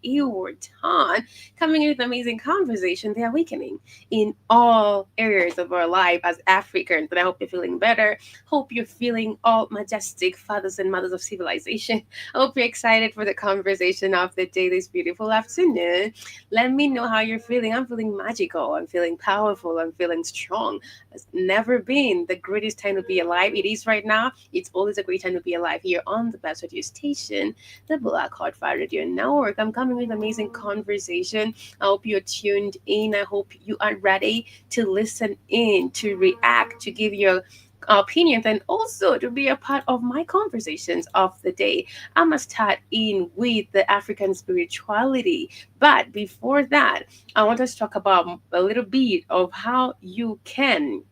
Iwortan, coming in with amazing conversation, The Awakening, in all areas of our life as Africans. And I hope you're feeling better. Hope you're feeling all majestic fathers and mothers of civilization. I hope you're excited for the conversation of the day this beautiful afternoon. Let me know how you're feeling. I'm feeling magical. I'm feeling powerful. I'm feeling strong. It's never been the greatest time to be alive. It is right now. It's always a great time to be alive here on the best radio station, the Black Heart Fire Radio Network. I'm coming with amazing conversation. I hope you're tuned in. I hope you are ready to listen in, to react, to give your opinions, and also to be a part of my conversations of the day. I'm gonna start in with the African spirituality. But before that, I want us to talk about a little bit of how you can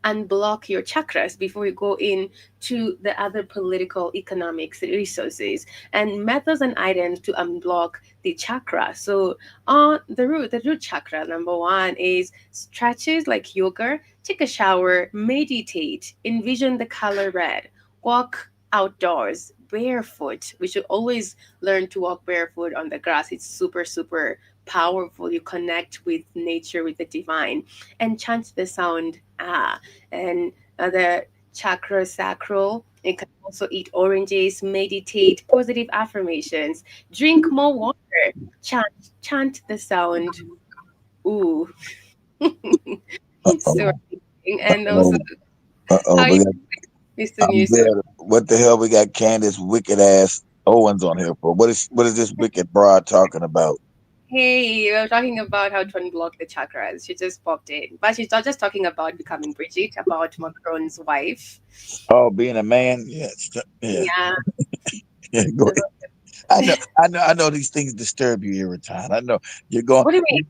unblock your chakras before you go into the other political economics resources and methods and items to unblock the chakra. So on the root chakra, number one is stretches like yoga, take a shower, meditate, envision the color red, walk outdoors barefoot. We should always learn to walk barefoot on the grass. It's super super powerful. You connect with nature, with the divine, and chant the sound ah. And the chakra sacral. You can also eat oranges, meditate, positive affirmations, drink more water, chant, chant the sound ooh. So, and also Uh-oh, how you, we got, Mr. I'm Newsom. dead. What the hell we got Candace wicked ass Owens on here for? What is this wicked broad talking about? Hey, we were talking about how to unblock the chakras. She just popped in. But she's not just talking about becoming Bridget, about Macron's wife. Oh, being a man? Yes. Yeah. Yeah. Yeah, go ahead. I know these things disturb you every time. I know you're going What do you mean?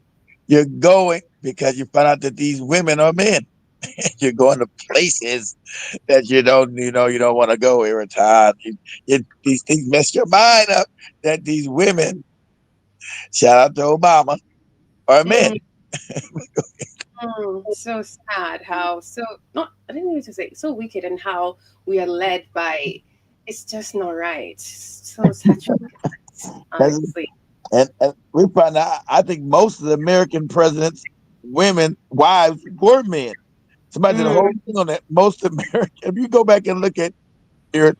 you're going because you find out that these women are men. You're going to places that you don't want to go every time. These things mess your mind up that these women, shout out to Obama, are men. Mm. So sad how so not I didn't mean to say so wicked and how we are led by it's just not right. So saturated, That's, honestly. and we find out, I think most of the American presidents, women, wives were men. Somebody did a Mm, whole thing on that. Most American, if you go back and look at your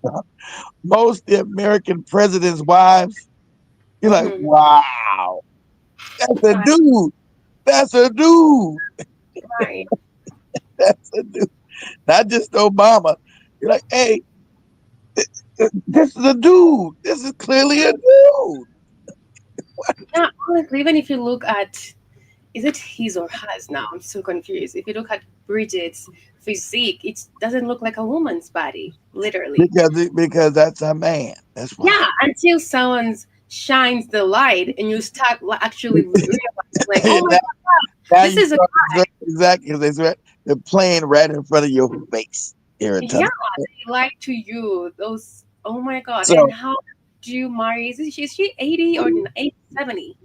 most of the American presidents' wives, you're like, mm-hmm. wow, that's a Right, dude. That's a dude. right. That's a dude. Not just Obama. You're like, hey, this is a dude. This is clearly a dude. Yeah, honestly, even if you look at is it his or hers now? I'm so confused. If you look at Bridget's physique, it doesn't look like a woman's body, literally. Because that's a man. That's why. Yeah, until someone shines the light and you start actually realizing, like, oh my now, god, now this you is a start exactly because they're playing right in front of your face every yeah, time. they lie to you. Those, oh my god. And So how do you marry? Is she 80 or 80, 70?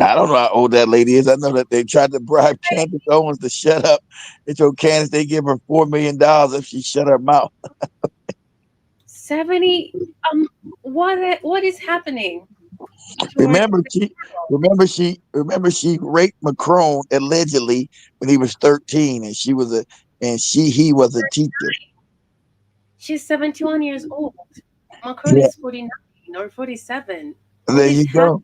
I don't know how old that lady is. I know that they tried to bribe Candace Owens to shut up. They told Candace they give her $4 million if she shut her mouth. 70? What is happening towards Remember the she girl? remember she raped Macron allegedly when he was 13 and he was a teacher. She's 71 years old. Macron Yeah. is 49 or 47. What There is you happening? go.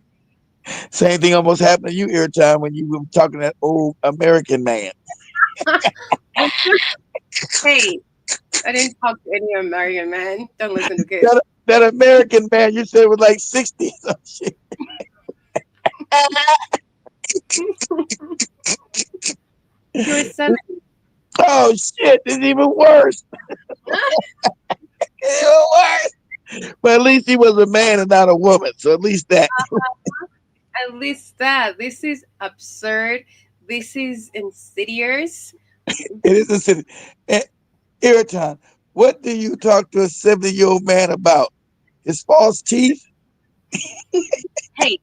Same thing almost happened to you every time when you were talking to that old American man. Hey, I didn't talk to any American man. Don't listen to kids. That American man you said was like 60 or some shit. He was 70. Oh shit, it's even worse. Even worse. But at least he was a man and not a woman. So at least that. At least that. This is absurd. This is insidious. It is a city. Eh, Iriton, what do you talk to a 70-year-old man about? His false teeth? Hey,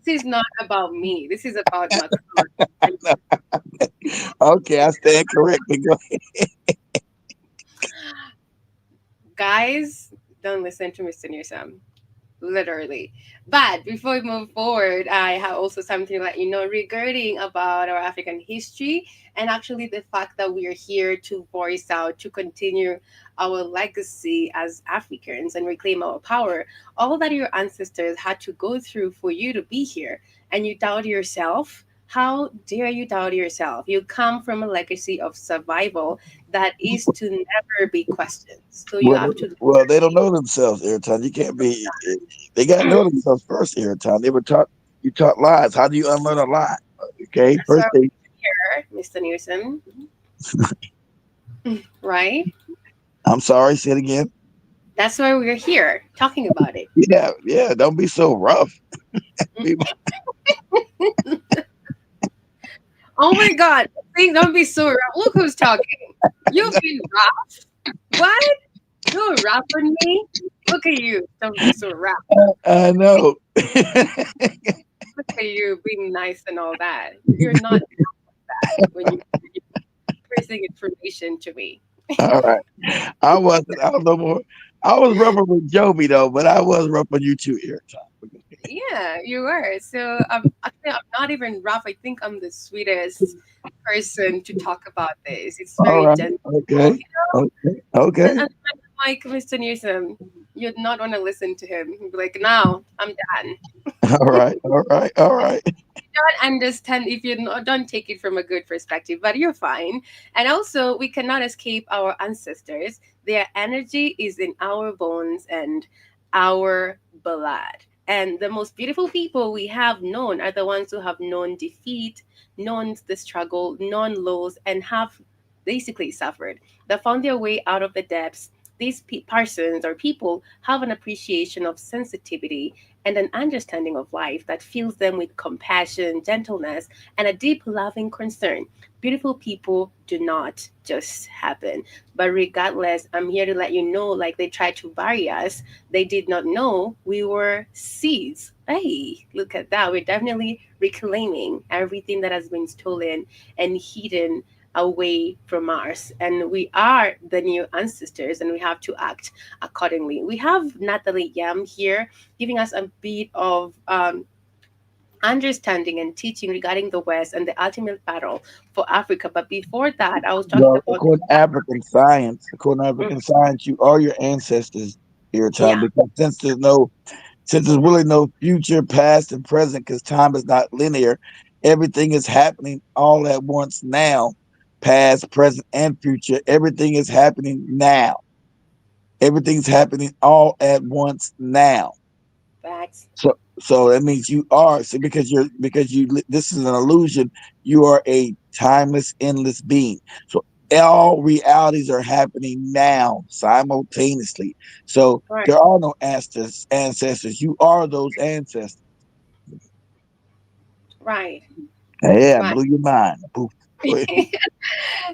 this is not about me. This is about Macron. And Okay, I stand corrected. Go guys, don't listen to Mr. Newsom. literally. But before we move forward, I have also something to let you know regarding about our African history, and actually the fact that we are here to voice out, to continue our legacy as Africans and reclaim our power. All that your ancestors had to go through for you to be here, and you doubt yourself. How dare you doubt yourself? You come from a legacy of survival that is to never be questioned. So you Well, have to well, they don't know themselves, Airtime. You can't be. They got to know themselves first, Airtime. They were taught. You taught lies. How do you unlearn a lie? Okay, that's first why they. we're here, Mr. Newsom, right? I'm sorry. Say it again. That's why we're here talking about it. Yeah, yeah. Don't be so rough. Be- Oh my God. Please don't be so rough. Look who's talking. You've been rough. What? You're rough on me? Look at you. Don't be so rough. I know. Look at you being nice and all that. You're not that when you're pressing information to me. All right. I wasn't. I don't know more. I was rougher with Joby though, but I was rough on you too, Airtime. Yeah, you were. So actually, I'm not even rough. I think I'm the sweetest person to talk about this. It's All very right. gentle. Okay. Okay. Okay. And like Mr. Newsom, you'd not want to listen to him. He'd be like, "No, I'm done." All right. All right. All right. Don't understand if you not, don't take it from a good perspective, but you're fine. And also, we cannot escape our ancestors. Their energy is in our bones and our blood. And the most beautiful people we have known are the ones who have known defeat, known the struggle, known lows, and have basically suffered. They found their way out of the depths. These persons or people have an appreciation of sensitivity and an understanding of life that fills them with compassion, gentleness, and a deep loving concern. Beautiful people do not just happen. But regardless, I'm here to let you know like they tried to bury us, they did not know we were seeds. Hey, look at that. We're definitely reclaiming everything that has been stolen and hidden away from us. And we are the new ancestors and we have to act accordingly. We have Natalie Yam here giving us a bit of understanding and teaching regarding the West and the ultimate battle for Africa. But before that, I was talking Well, about, according to mm, African science, you are your ancestors, Airtime, yeah, because since there's really no future, past, and present, because time is not linear, everything is happening all at once now. Past, present, and future. Everything is happening now. Everything's happening all at once now. facts. So that means you are this is an illusion. You are a timeless, endless being. So all realities are happening now simultaneously. So Right, there are no ancestors. You are those ancestors. right, Yeah, right. blew your mind. Poof. Go ahead.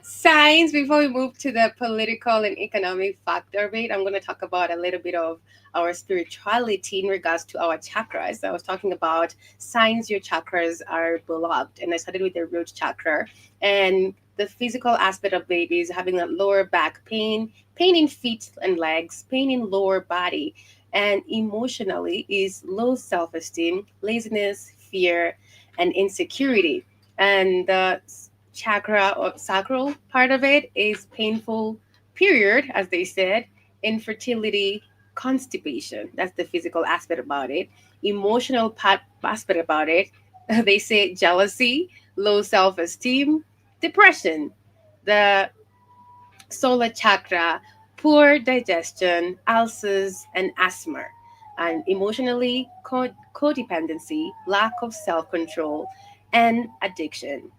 Science, before we move to the political and economic factor of it, I'm going to talk about a little bit of our spirituality in regards to our chakras. I was talking about signs your chakras are beloved, and I started with the root chakra. And the physical aspect of it is having a lower back pain, pain in feet and legs, pain in lower body. And emotionally is low self esteem, laziness, fear, and insecurity. And the chakra or sacral part of it is painful period, as they said, infertility, constipation. That's the physical aspect about it. Emotional part aspect about it, they say jealousy, low self-esteem, depression. The solar chakra, poor digestion, ulcers, and asthma. And emotionally, codependency, lack of self control, and addiction.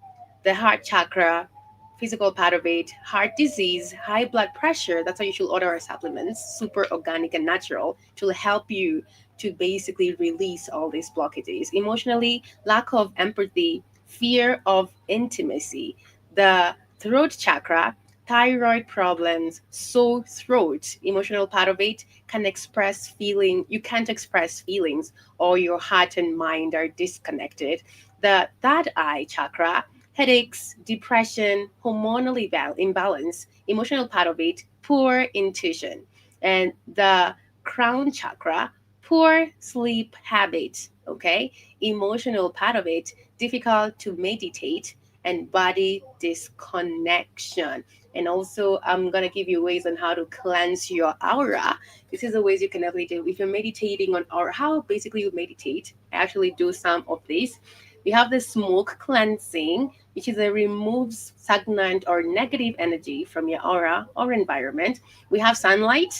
The heart chakra, physical part of it, heart disease, high blood pressure. That's why you should order our supplements, super organic and natural, to help you to basically release all these blockages. Emotionally, lack of empathy, fear of intimacy. The throat chakra, thyroid problems, sore throat, emotional part of it can express feeling. You can't express feelings, or your heart and mind are disconnected. The third eye chakra, headaches, depression, hormonal imbalance, emotional part of it, poor intuition. And the crown chakra, Poor sleep habit, okay? Emotional part of it, difficult to meditate, and body disconnection. And also, I'm gonna give you ways on how to cleanse your aura. This is the ways you can actually do. If you're meditating on aura, how basically you meditate, I actually do some of this. We have the smoke cleansing, which is a removes stagnant or negative energy from your aura or environment. We have sunlight,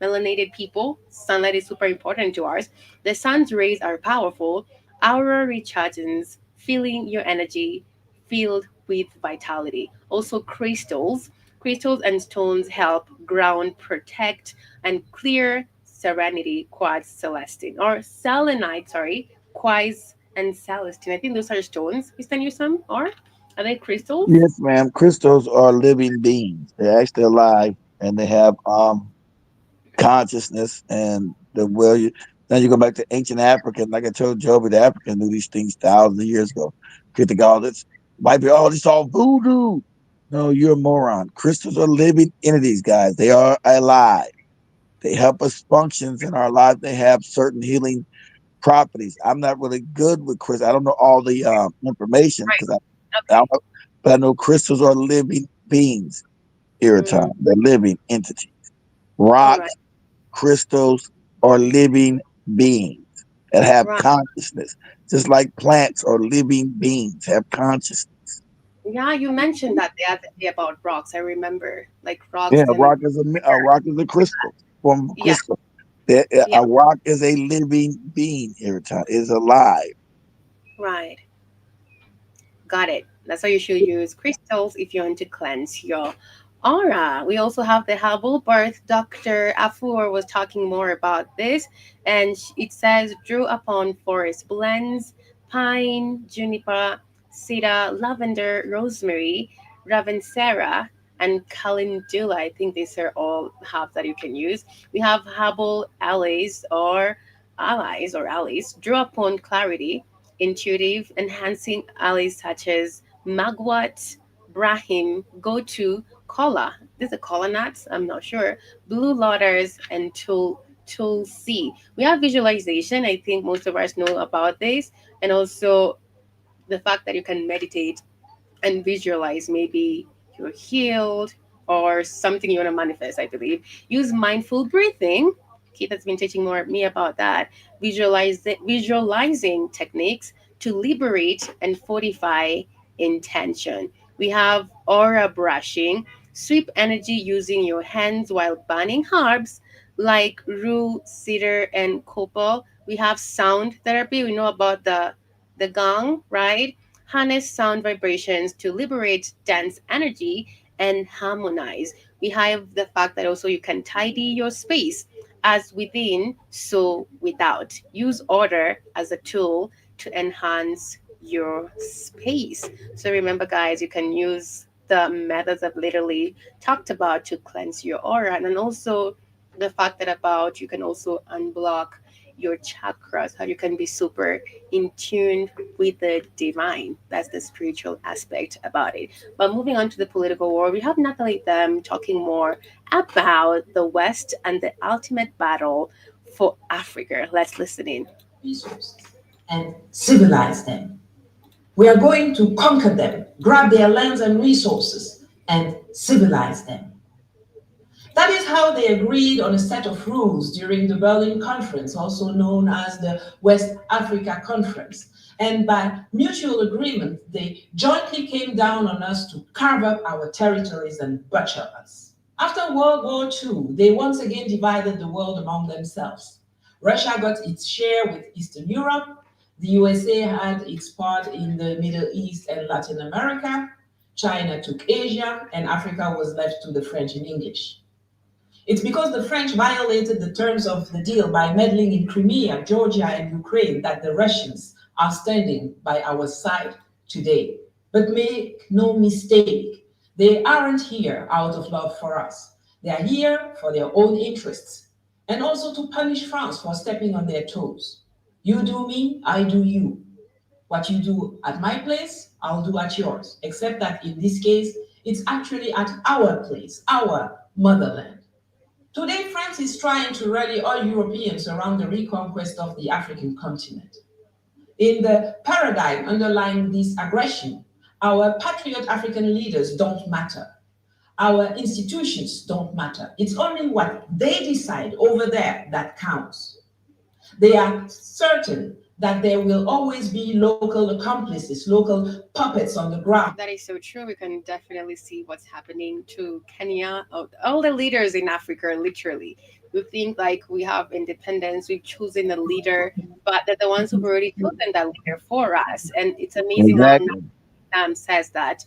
melanated people. Sunlight is super important to us. The sun's rays are powerful. Aura recharges, filling your energy filled with vitality. Also, crystals. Crystals and stones help ground, protect, and clear serenity. Quartz, celestine, or selenite, sorry, quartz and celestine. I think those are stones. Is there some? Or are they crystals? Yes, ma'am. Crystals are living beings. They're actually alive, and they have consciousness. And the well, now you go back to ancient Africa. Like I told Joby, the African knew these things thousands of years ago. Could think all this might be all this all voodoo. No, you're a moron. Crystals are living entities, guys. They are alive. They help us functions in our life. They have certain healing properties. I'm not really good with crystals. I don't know all the information Right. because I Okay. don't know, but I know crystals are living beings. Irritant, Mm, they're living entities. all right. Rocks, crystals are living beings that have Right. consciousness, just like plants are living beings have consciousness. Yeah, you mentioned that the other day about rocks. I remember, like Yeah, rocks a and a rock is a crystal form of yeah, crystal. yeah, A rock is a living being. Irritant is alive. right. Got it. That's why you should use crystals if you want to cleanse your aura. We also have the herbal birth. Dr. Afur was talking more about this, and it says drew upon forest blends, pine, juniper, cedar, lavender, rosemary, ravensara, and calendula. I think these are all herbs that you can use. We have herbal allies, draw upon clarity, intuitive, enhancing allies such as Magwat, Brahim, Gotu, Kola. These are kola nuts, I'm not sure. Blue Lotus, and Tulsi. We have visualization. I think most of us know about this. And also the fact that you can meditate and visualize maybe you're healed or something you want to manifest, I believe. Use mindful breathing. Keith has been teaching more me about that. Visualizing techniques to liberate and fortify intention. We have aura brushing. Sweep energy using your hands while burning herbs like rue, cedar, and copal. We have sound therapy. We know about the gong, right? Harness sound vibrations to liberate dense energy and harmonize. We have the fact that also you can tidy your space as within, so without. Use order as a tool to enhance your space. So remember, guys, you can use the methods I've literally talked about to cleanse your aura, and then also the fact that about you can also unblock your chakras, how you can be super in tune with the divine. That's the spiritual aspect about it. But moving on to the political war, we have Natalie them talking more about the West and the ultimate battle for Africa. Let's listen in. Resources and civilize them. We are going to conquer them, grab their lands and resources, and civilize them. That is how they agreed on a set of rules during the Berlin Conference, also known as the West Africa Conference. And by mutual agreement, they jointly came down on us to carve up our territories and butcher us. After World War II, they once again divided the world among themselves. Russia got its share with Eastern Europe, the USA had its part in the Middle East and Latin America, China took Asia, and Africa was left to the French and English. It's because the French violated the terms of the deal by meddling in Crimea, Georgia, and Ukraine that the Russians are standing by our side today. But make no mistake, they aren't here out of love for us. They are here for their own interests and also to punish France for stepping on their toes. You do me, I do you. What you do at my place, I'll do at yours, except that in this case, it's actually at our place, our motherland. Today, France is trying to rally all Europeans around the reconquest of the African continent. In the paradigm underlying this aggression, our patriot African leaders don't matter. Our institutions don't matter. It's only what they decide over there that counts. They are certain that there will always be local accomplices, local puppets on the ground. That is so true. We can definitely see what's happening to Kenya. All the leaders in Africa, literally. We think like we have independence, we've chosen a leader, but they're the ones who've already chosen that leader for us. And it's amazing how Exactly. Nam says that.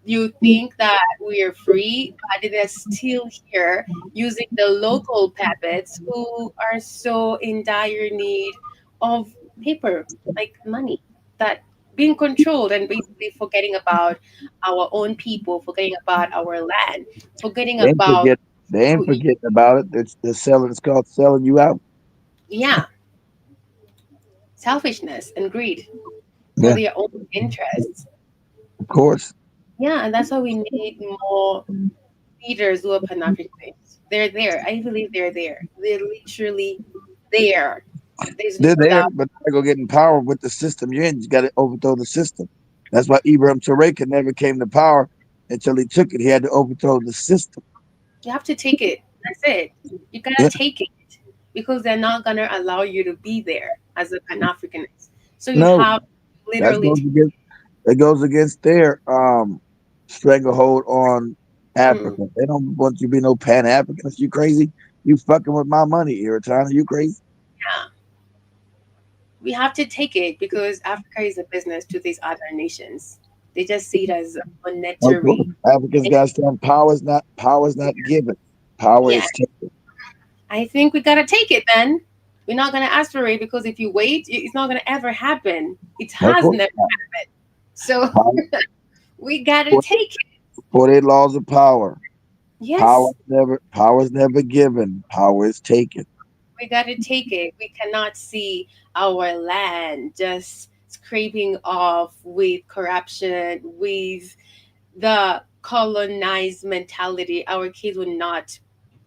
You think that we are free, but they're still here using the local puppets who are so in dire need of paper, like money, that being controlled and basically forgetting about our own people, forgetting about our land, forgetting They ain't about forget. They ain't who, forgetting about it. They're selling. It's called selling you out. yeah, selfishness and greed for Yeah, their own interests. of course. Yeah, and that's why we need more leaders who are Pan Africanists. They're there. I believe they're there. They're literally there. There's They're no there, doubt. but they go get in power with the system you're in. You got to overthrow the system. That's why Ibrahim Traore never came to power until he took it. He had to overthrow the system. You have to take it. That's it. You gotta Yeah. take it because they're not gonna allow you to be there as a Pan Africanist. So you No, have to that literally goes take. against that goes against their stranglehold on Mm, Africa. They don't want you to be no Pan Africanist. You crazy? You fucking with my money, Iratana. You crazy? yeah, we have to take it because Africa is a business to these other nations. They just see it as Of course. monetary. Africans got to stand. Power is not given. Power Yeah, is taken. I think we gotta take it then. We're not gonna ask for it because if you wait, it's not gonna ever happen. It Of has course. never happened. So Power, we gotta for, take it. for their laws of power. Yes, Power is never given. Power is taken. we gotta take it. We cannot see our land just scraping off with corruption, with the colonized mentality. Our kids would not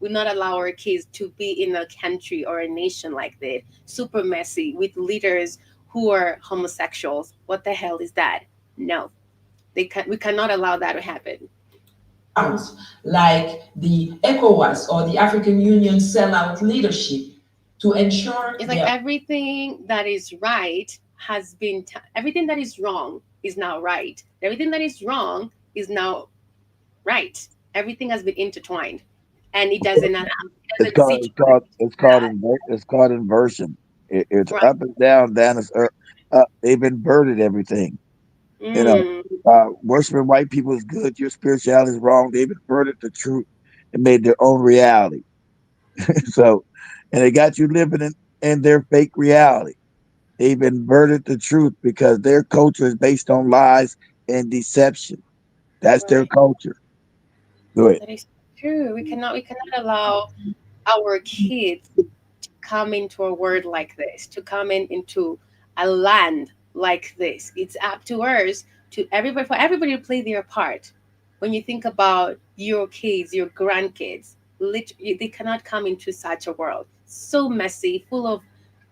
allow our kids to be in a country or a nation like that. Super messy with leaders who are homosexuals. What the hell is that? No. We cannot allow that to happen. Grounds like the ECOWAS or the African Union sellout leadership to ensure It's like their everything that is right everything that is wrong is now right. Everything that is wrong is now right. Everything has been intertwined, and it It's doesn't called sit it's called it's called that. it's called inversion. It's Right. up and down, down is up. They've inverted everything. You know, Mm, worshiping white people is good. Your spirituality is wrong. They've inverted the truth and made their own reality. So, and they got you living in their fake reality. They've inverted the truth because their culture is based on lies and deception. That's their right. culture. Go ahead. That is true. We cannot allow our kids to come into a world like this, to come into a land like this. It's up to us to everybody for everybody to play their part. When you think about your kids, your grandkids, they cannot come into such a world so messy, full of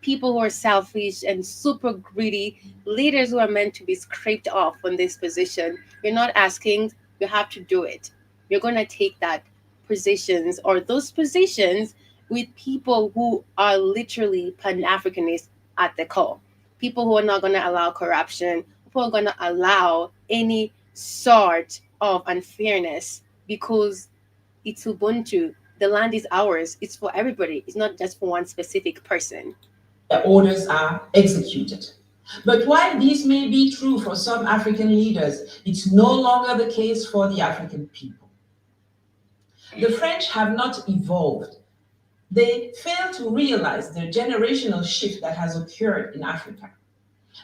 people who are selfish and super greedy, leaders who are meant to be scraped off from this position. You're not asking, you have to do it. You're going to take that positions or those positions with people who are literally Pan Africanists at the core. People who are not going to allow corruption, who are going to allow any sort of unfairness because it's Ubuntu. The land is ours. It's for everybody. It's not just for one specific person. orders are executed. But while this may be true for some African leaders, it's no longer the case for the African people. The French have not evolved. They fail to realize the generational shift that has occurred in Africa.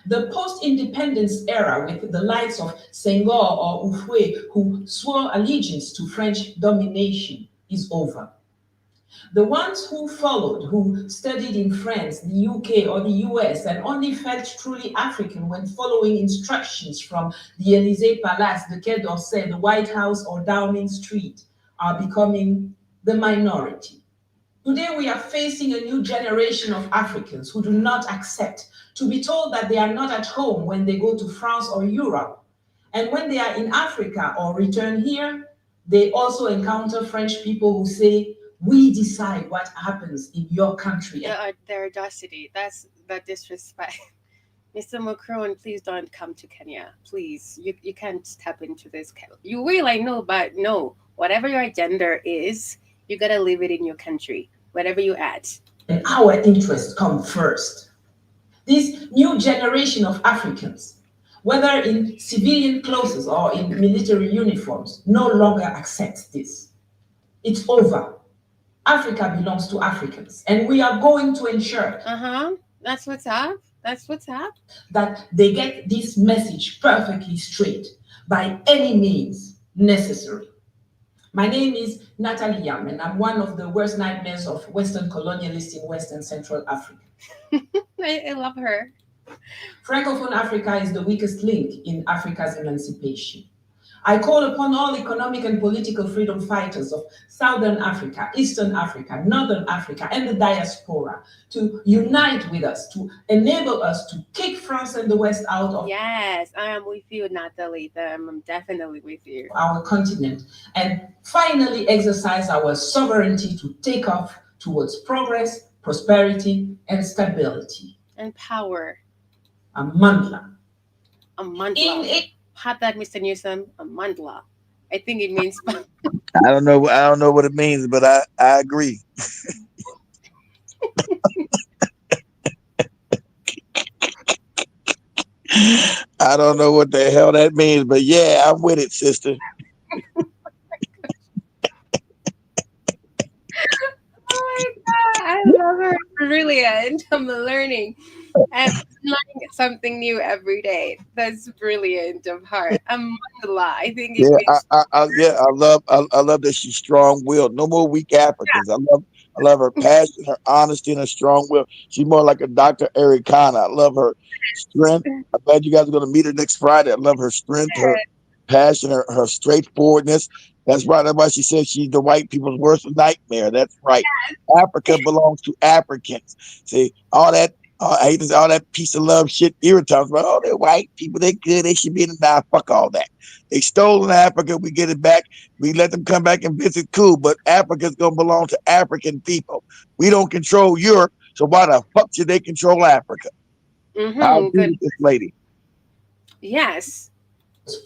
The post independence era, with the likes of Senghor or Houphouet, who swore allegiance to French domination, is over. The ones who followed, who studied in France, the UK, or the US, and only felt truly African when following instructions from the Elysee Palace, the Quai d'Orsay, the White House, or Downing Street, are becoming the minority. Today, we are facing a new generation of Africans who do not accept to be told that they are not at home when they go to France or Europe. And when they are in Africa or return here, they also encounter French people who say, we decide what happens in your country. The audacity. That's the disrespect. Mr. Macron, please don't come to Kenya. Please, you can't step into this. You will, I know, but no. Whatever your agenda is, you gotta leave it in your country, whatever you at. And our interests come first. This new generation of Africans, whether in civilian clothes or in military uniforms, no longer accepts this. It's over. Africa belongs to Africans, and we are going to ensure That's what's up. That's what's up. that they get this message perfectly straight by any means necessary. My name is Natalie Yam, and I'm one of the worst nightmares of Western colonialists in West and Central Africa. I love her. Francophone Africa is the weakest link in Africa's emancipation. I call upon all economic and political freedom fighters of Southern Africa, Eastern Africa, Northern Africa, and the diaspora to unite with us, to enable us to kick France and the West out of Yes, I am with you, Natalie. I'm definitely with you. our continent and finally exercise our sovereignty to take off towards progress, prosperity, and stability. And power. Amandla. Amandla. Have that, Mr. Newsom. Amandla. I think it means. I don't know what it means, but I agree. I don't know what the hell that means, but yeah, I'm with it, sister. Oh my God, I love her. Brilliant. I'm learning. I'm learning something new every day. That's brilliant of her. Amandla. I think it Yeah, means. I love that she's strong-willed. No more weak Africans. I love her passion, her honesty, and her strong will. She's more like a Dr. Ericana. I love her strength. I'm glad you guys are going to meet her next Friday. I love her strength, her passion, her straightforwardness. That's right. That's why she says she's the white people's worst nightmare. That's right. Africa belongs to Africans. See, all that. I hate this, all that piece of love shit irritants about, oh, they're white people, they're good, they should be in the nah, fuck all that. They stolen Africa, we get it back, we let them come back and visit, cool, but Africa's gonna belong to African people. We don't control Europe, so why the fuck should they control Africa? I agree Good. with this lady. Yes.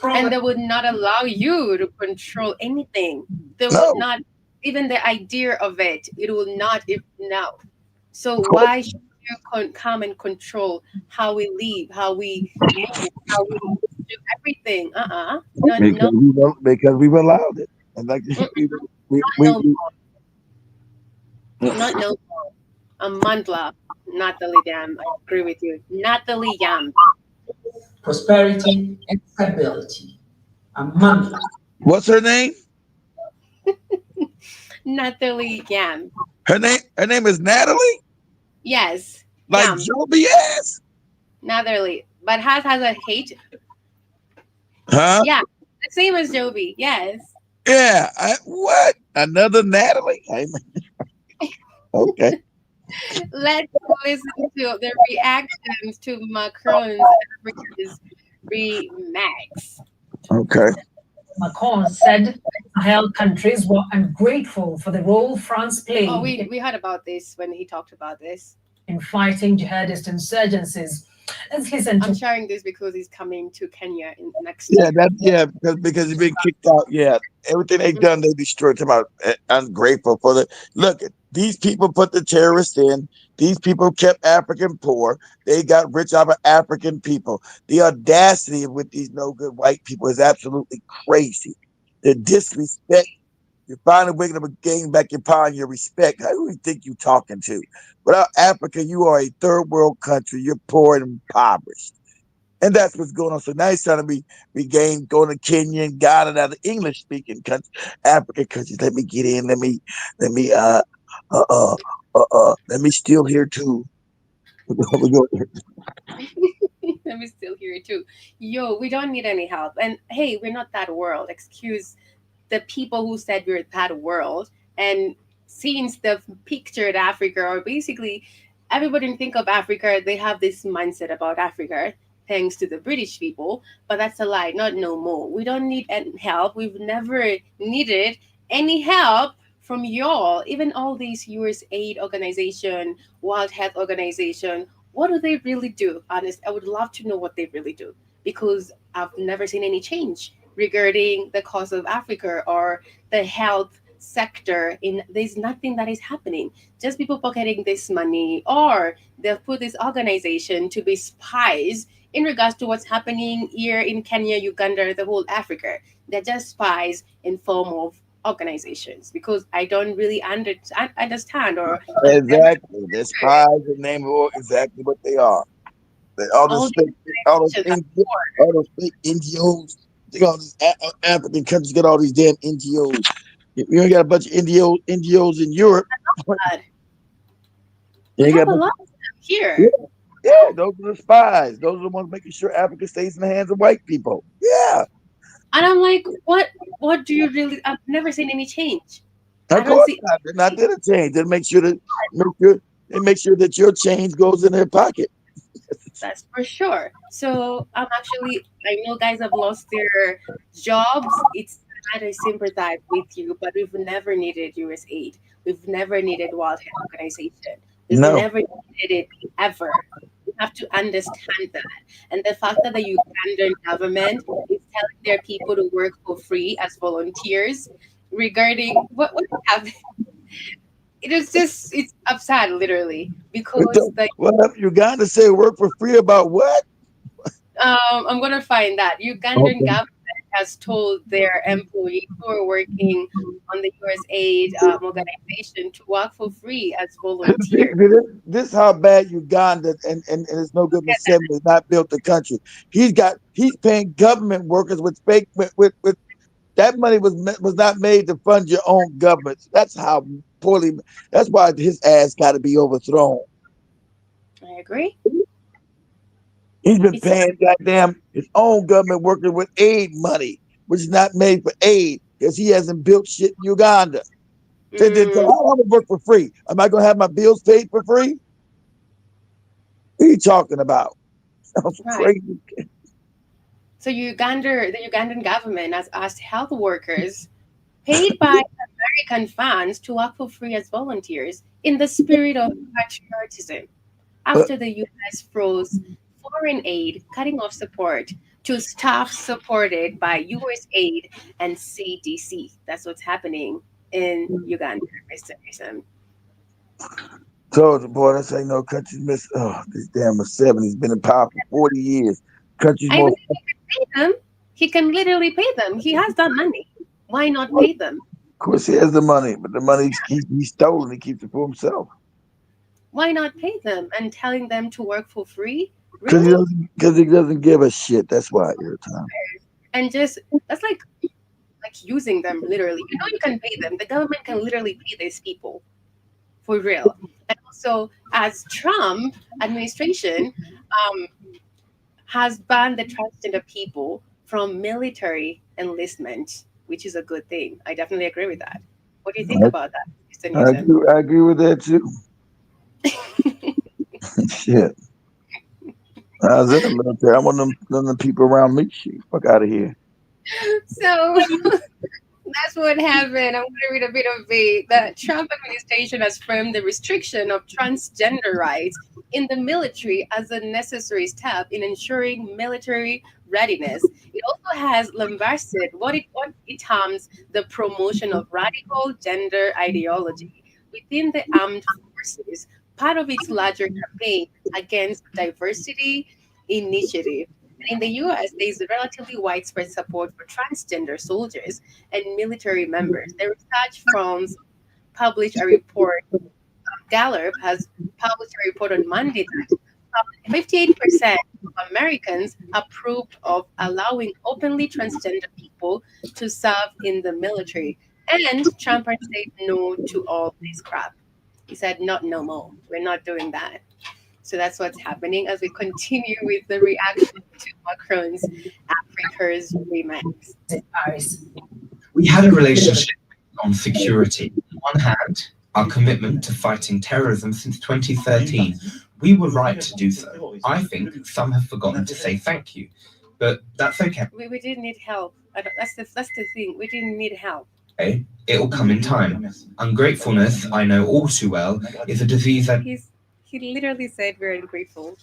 And they would not allow you to control anything. They would No. not, even the idea of it, it will not, no. So why should you come and control how we live, how we move, how we do everything? Because we've allowed it. And like Not no more. Amandla, Natalie Yam. I agree with you. Natalie Yam. Prosperity and stability. Amandla. What's her name? Natalie Yam. Her name is Natalie? Yes. Like Yam. Joby ass? Natalie. But has a hate. Huh? Yeah. The same as Joby. Yes. Yeah. What? Another Natalie? Okay. Let's listen to the reactions to Macron's remarks. Okay. Macron said Sahel countries were ungrateful for the role France played we heard about this when he talked about this. in fighting jihadist insurgencies. Let's listen I'm to sharing this because he's coming to Kenya in next year. because he's been kicked out. Yeah, everything they've done, they destroyed. Talking about ungrateful for the look. These people put the terrorists in. These people kept African poor. They got rich out of African people. The audacity with these no good white people is absolutely crazy. The disrespect. You're finally waking up and gaining back your power and your respect. Who do you think you're talking to? Without Africa, you are a third world country. You're poor and impoverished. And that's what's going on. So now he's trying to regain, going to Kenya and Ghana and other English speaking countries, African countries. Let me get in. Let me steal here too. Let me still hear it too. Yo, we don't need any help. And hey, we're not that world. Excuse the people who said we're that world. And since they've pictured Africa, or basically everybody think of Africa, they have this mindset about Africa thanks to the British people, but that's a lie, not no more. We don't need any help. We've never needed any help from y'all. Even all these USAID organization, World Health Organization, what do they really do? Honest, I would love to know what they really do because I've never seen any change regarding the cause of Africa or the health sector. In there's nothing that is happening. Just people pocketing this money, or they've put this organization to be spies in regards to what's happening here in Kenya, Uganda, the whole Africa. They're just spies in form of organizations because I don't really understand or I've never Exactly. They're spies and name of exactly what they are. All all this these fake, all those organizations. all those fake NGOs. Think all these African countries got all these damn NGOs. You ain't got a bunch of NGOs in Europe. God, You we ain't got have a a bunch lot of them yeah, here. yeah, those are the spies. Those are the ones making sure Africa stays in the hands of white people. Yeah, And I'm like, what do you really I've never seen any change. I of don't course see not. They're not there to change. They make sure they make sure that your change goes in their pocket. that's for sure. So I'm actually, I know guys have lost their jobs. It's sad, I sympathize with you, but we've never needed US aid. We've never needed World Health Organization. We've No, never needed it ever. You have to understand that. And the fact that the Ugandan government is telling their people to work for free as volunteers regarding what happened, it is just it's upset literally because the what up? Uganda say work for free about what? I'm gonna find that Ugandan Okay. government has told their employees who are working on the USAID organization to work for free as volunteers. This how bad Uganda and it's no good Museveni has not built the country. He's paying government workers with fake with that money was not made to fund your own government. That's how poorly. That's why his ass got to be overthrown. I agree. He's been It's paying goddamn his own government workers with aid money, which is not made for aid because he hasn't built shit in Uganda. So I mm, want to work for free. Am I going to have my bills paid for free? What are you talking about? Sounds right. crazy. So the Ugandan government has asked health workers paid by American funds to work for free as volunteers in the spirit of patriotism Uh, after the US froze foreign aid, cutting off support to staff supported by USAID and CDC. That's what's happening in Uganda, Mr. Mason. Told you, boy, that's how you know countries miss. Oh, this damn Museveni. He's been in power for 40 years. Country's I mean, most. he can pay them. He can literally pay them. He has that money. Why not pay them? Of course, he has the money, but the money he's stolen. He keeps it for himself Why not pay them and telling them to work for free? because Really? he doesn't give a shit. That's why every time. And just that's like using them literally. You know you can pay them. The government can literally pay these people for real. And also, as Trump administration um, has banned the transgender people from military enlistment, which is a good thing. I definitely agree with that. What do you think about that, Mr. Newsom? I agree with that too. Shit. I was in the military. I want them people around me. Shit, fuck out of here. So that's what happened. I'm going to read a bit of it. The Trump administration has framed the restriction of transgender rights in the military as a necessary step in ensuring military readiness. It also has lambasted what it terms the promotion of radical gender ideology within the armed forces, part of its larger campaign against diversity initiative. In the US, there is relatively widespread support for transgender soldiers and military members. The research firms published a report. Gallup has published a report on Monday that 58% of Americans approved of allowing openly transgender people to serve in the military. And Trump has said no to all this crap. He said, not no more. We're not doing that. So that's what's happening as we continue with the reaction to Macron's Africa's remakes. Paris. We had a relationship on security. On one hand, our commitment to fighting terrorism since 2013. We were right to do so. I think some have forgotten to say thank you, but that's okay. We didn't need help. That's the thing. We didn't need help. It'll come in time. Ungratefulness, I know all too well, is a disease that He literally said we're ungrateful.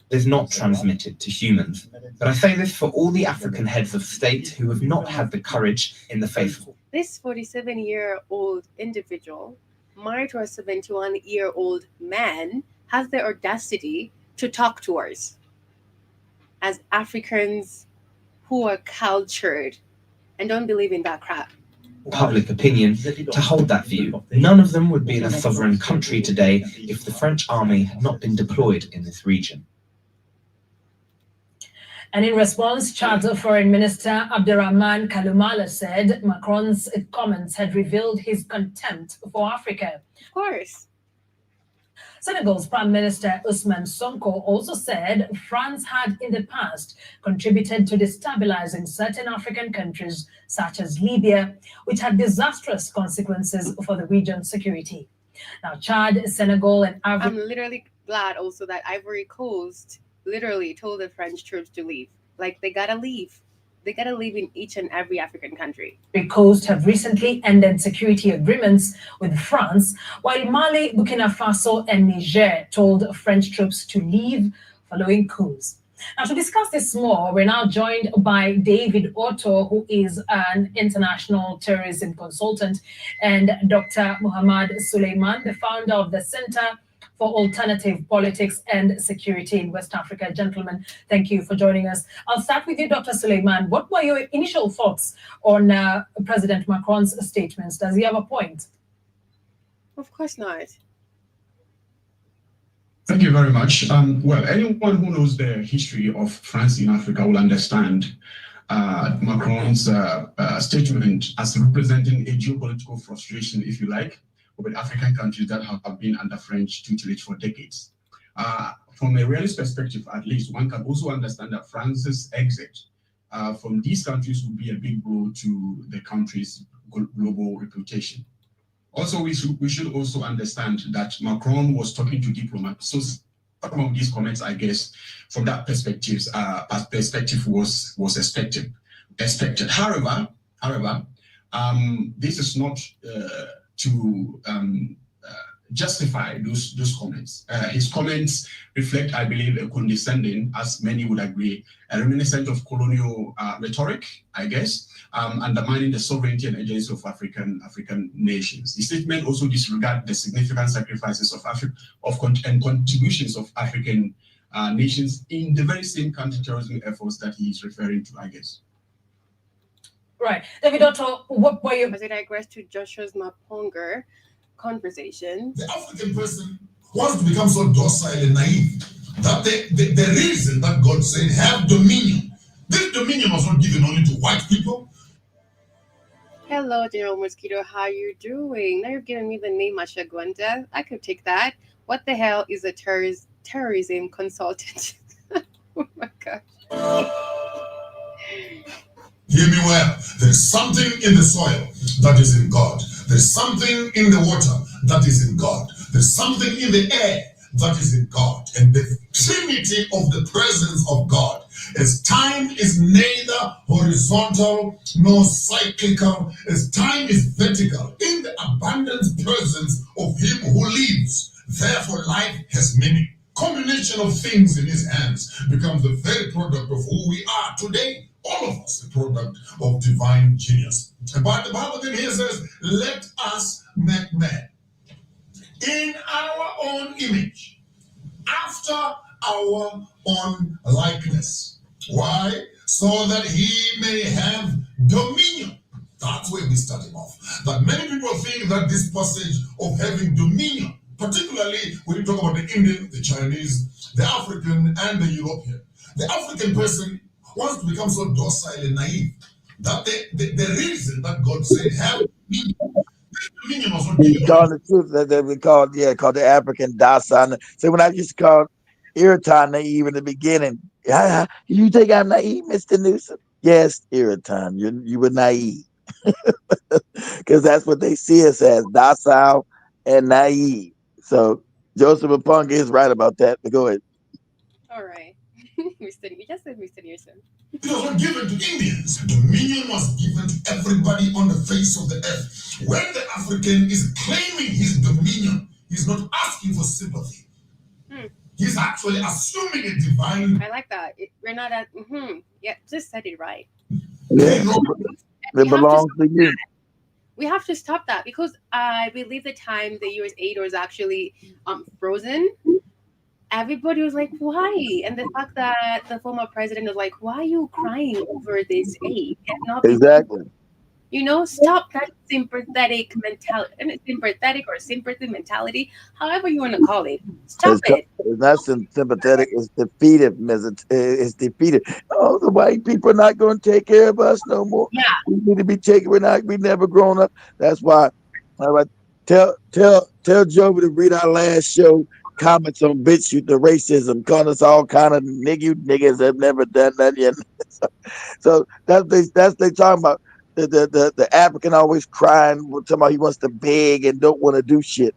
is not transmitted to humans. But I say this for all the African heads of state who have not had the courage in the face of This 47-year-old individual, married to a 71-year-old man, has the audacity to talk to us as Africans who are cultured and don't believe in that crap. public opinion to hold that view. None of them would be in a sovereign country today if the French army had not been deployed in this region. And in response, Chad's Foreign Minister Abderrahmane Kaloumala said Macron's comments had revealed his contempt for Africa. Of course. Senegal's Prime Minister Ousmane Sonko also said France had in the past contributed to destabilizing certain African countries, such as Libya, which had disastrous consequences for the region's security. Now, Chad, Senegal, and I'm Ivory... literally glad also that Ivory Coast literally told the French troops to leave. Like, they gotta leave. They gotta live in each and every African country. Coast have recently ended security agreements with France, while Mali, Burkina Faso, and Niger told French troops to leave following coups. Now, to discuss this more, we're now joined by David Otto, who is an international terrorism consultant, and Dr. Muhammad Suleiman, the founder of the Center for Alternative Politics and Security in West Africa. Gentlemen, thank you for joining us. I'll start with you, Dr. Suleiman. What were your initial thoughts on President Macron's statements? Does he have a point? Of course not. Thank you very much. Well, anyone who knows the history of France in Africa will understand Macron's statement as representing a geopolitical frustration, if you like, with African countries that have been under French tutelage for decades. From a realist perspective, at least, one can also understand that France's exit from these countries would be a big blow to the country's global reputation. Also, we should also understand that Macron was talking to diplomats. So some of these comments, I guess, from that perspective, was expected. However, this is not to justify those comments. His comments reflect, I believe, a condescending, as many would agree, a reminiscent of colonial rhetoric, I guess, undermining the sovereignty and agency of African nations. The statement also disregards the significant sacrifices and contributions of African nations in the very same counterterrorism efforts that he is referring to, I guess. Right. David Otto, what were you... As I digress to Joshua's Maponger conversation. The African person wants to become so docile and naive that the reason that God said, have dominion. This dominion was not given only to white people. Hello, General Mosquito. How are you doing? Now you're giving me the name Ashagwanda. I could take that. What the hell is a terrorism consultant? Oh my gosh. Hear me well. There's something in the soil that is in God. There's something in the water that is in God. There's something in the air that is in God. And the trinity of the presence of God, as time is neither horizontal nor cyclical, as time is vertical, in the abundant presence of Him who lives. Therefore, life has meaning. Combination of things in His hands becomes the very product of who we are today. All of us, a product of divine genius. But the Bible then here says, let us make man in our own image, after our own likeness. Why? So that he may have dominion. That's where we started off. That many people think that this passage of having dominion, particularly when you talk about the Indian, the Chinese, the African, and the European, the African person wants to become so docile and naive that the reason that God said, have dominion was not given. Telling the truth that we called the African docile. So when I used to call irritant naive in the beginning, you think I'm naive, Mr. Newsom? Yes, irritant. You were naive. Because that's what they see us as, docile and naive. So Joseph Aponga is right about that. But go ahead. All right. Mr. You just said Mr. Nielsen. It was not given to Indians. Dominion was given to everybody on the face of the earth. When the African is claiming his dominion, he's not asking for sympathy. Hmm. He's actually assuming a divine. I like that. We're not at. Yeah, just said it right. Yeah, And it we have to belongs to you. we have to stop that because I believe the time the US aid was actually frozen, everybody was like, why? And the fact that the former president was like, why are you crying over this aid? And not because, Exactly. stop that sympathetic mentality, sympathetic or sympathy mentality, however you want to call it. Stop it. It's not sympathetic. It's defeated. It's defeated. Oh, the white people are not going to take care of us no more. Yeah. We need to be taken. We never grown up. That's why. All right. Tell Joby to read our last show. Comments on BitChute, the racism, calling us all kind of niggas have never done that yet. So that's they talking about. The African always crying, talking about he wants to beg and don't want to do shit.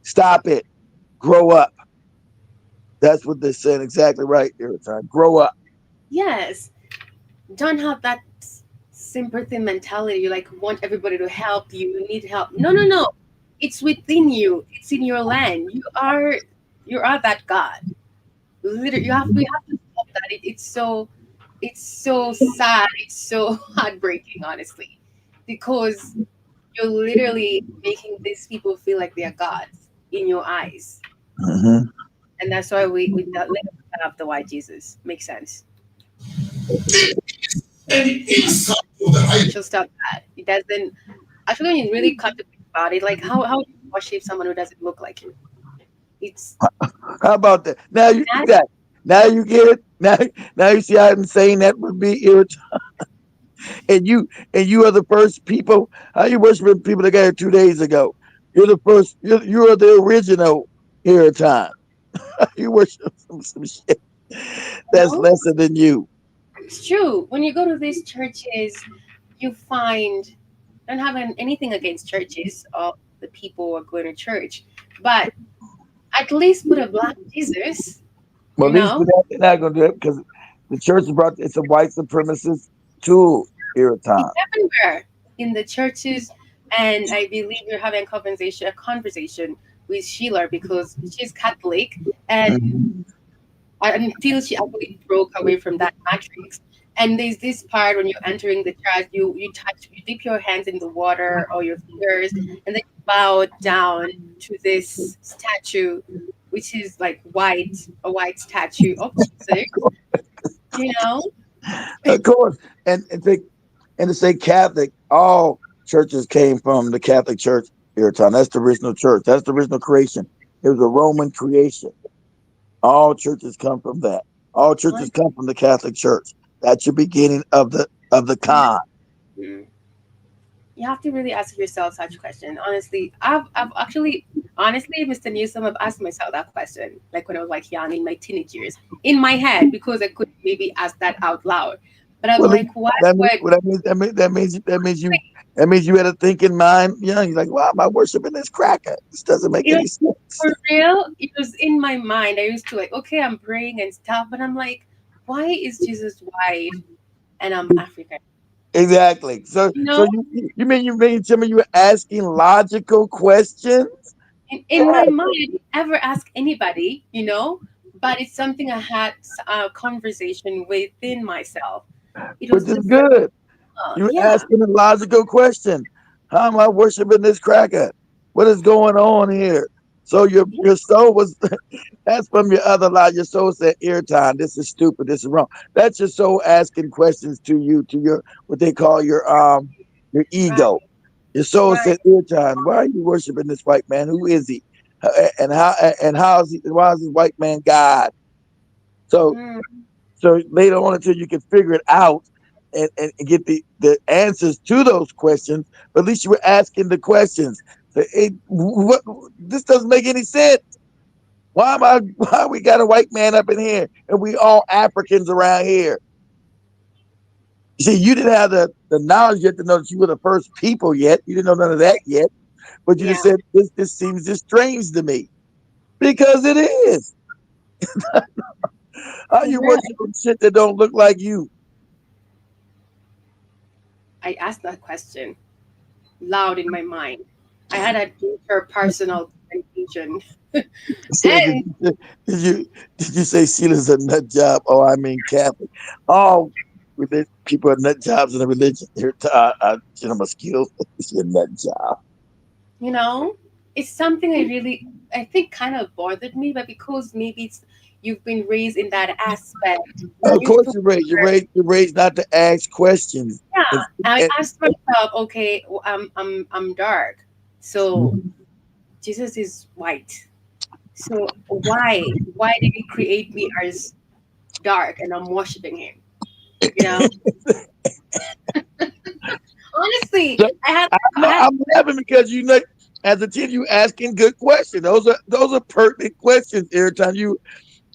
Stop it. Grow up. That's what they're saying. Exactly right, Irritan. Grow up. Yes. Don't have that sympathy mentality. You want everybody to help you. You need help. No. It's within you. It's in your land. You are that God. Literally, we have to stop that. It's so sad. It's so heartbreaking, honestly, because you're literally making these people feel like they are gods in your eyes, Mm-hmm. and that's why we let them have the white Jesus. Makes sense. And inside of the high. She'll stop that. It doesn't. Actually, when you really come to think about it, how do you worship someone who doesn't look like you? It's How about that? Now you see that. Now you get it. Now you see how insane that would be, Irritan. And you are the first people. How you worshiping people that got here 2 days ago? You're the first. You're the original Irritan. You worship some shit that's lesser than you. It's true. When you go to these churches, you find don't have anything against churches or the people who are going to church, but at least put a black Jesus. Well, at least they're not going to do it because the church it's a white supremacist tool, Irritan. It's everywhere in the churches, and I believe you're having a conversation with Sheila because she's Catholic, and until she actually broke away from that matrix. And there's this part when you're entering the church, you dip your hands in the water or your fingers, and then you bow down to this statue, which is like a white statue of Jesus. Of course, and to say Catholic, all churches came from the Catholic Church. Irritan. That's the original church. That's the original creation. It was a Roman creation. All churches come from that. All churches come from the Catholic Church. That's your beginning of the con. You have to really ask yourself such question. Honestly, I've actually, Mr. Newsom, I've asked myself that question, like when I was young in my teenage years, in my head, because I could maybe ask that out loud. But I'm why? That means you had a thinking mind. Young, you're like, why am I worshiping this cracker? This doesn't make any sense. For real, it was in my mind. I used to okay, I'm praying and stuff, but I'm like, why is Jesus white and I'm African? Exactly. So you mean tell me you were asking logical questions? In my mind, I didn't ever ask anybody, but it's something I had a conversation within myself. Which is good. You're asking a logical question. How am I worshiping this cracker? What is going on here? So your soul was that's from your other life. Your soul said, Irritan, this is stupid, this is wrong. That's your soul asking questions to you, to your what they call your ego. Right. Your soul said, Irritan, why are you worshiping this white man? Who is he? And why is this white man God? So later on until you can figure it out and get the answers to those questions, but at least you were asking the questions. This doesn't make any sense. Why we got a white man up in here and we all Africans around here? You see, you didn't have the knowledge yet to know that you were the first people yet. You didn't know none of that yet. But you Yeah. just said this seems just strange to me because it is. How you Right. worship shit that don't look like you? I asked that question loud in my mind. I had an interpersonal confusion. So And did you did you say Sheila's a nut job? Oh, I mean Catholic. All people are nut jobs in the religion. Here, my skills. It's a nut job. you know, it's something I think kind of bothered me, but because maybe it's you've been raised in that aspect, you Of used course, to you're raised not to ask questions. yeah. And, I and- asked myself, okay, I'm dark, so Jesus is white. So why did he create me as dark and I'm worshiping him? You know, honestly, so I had I'm laughing because as a kid, you asking good questions. Those are pertinent questions. Every time you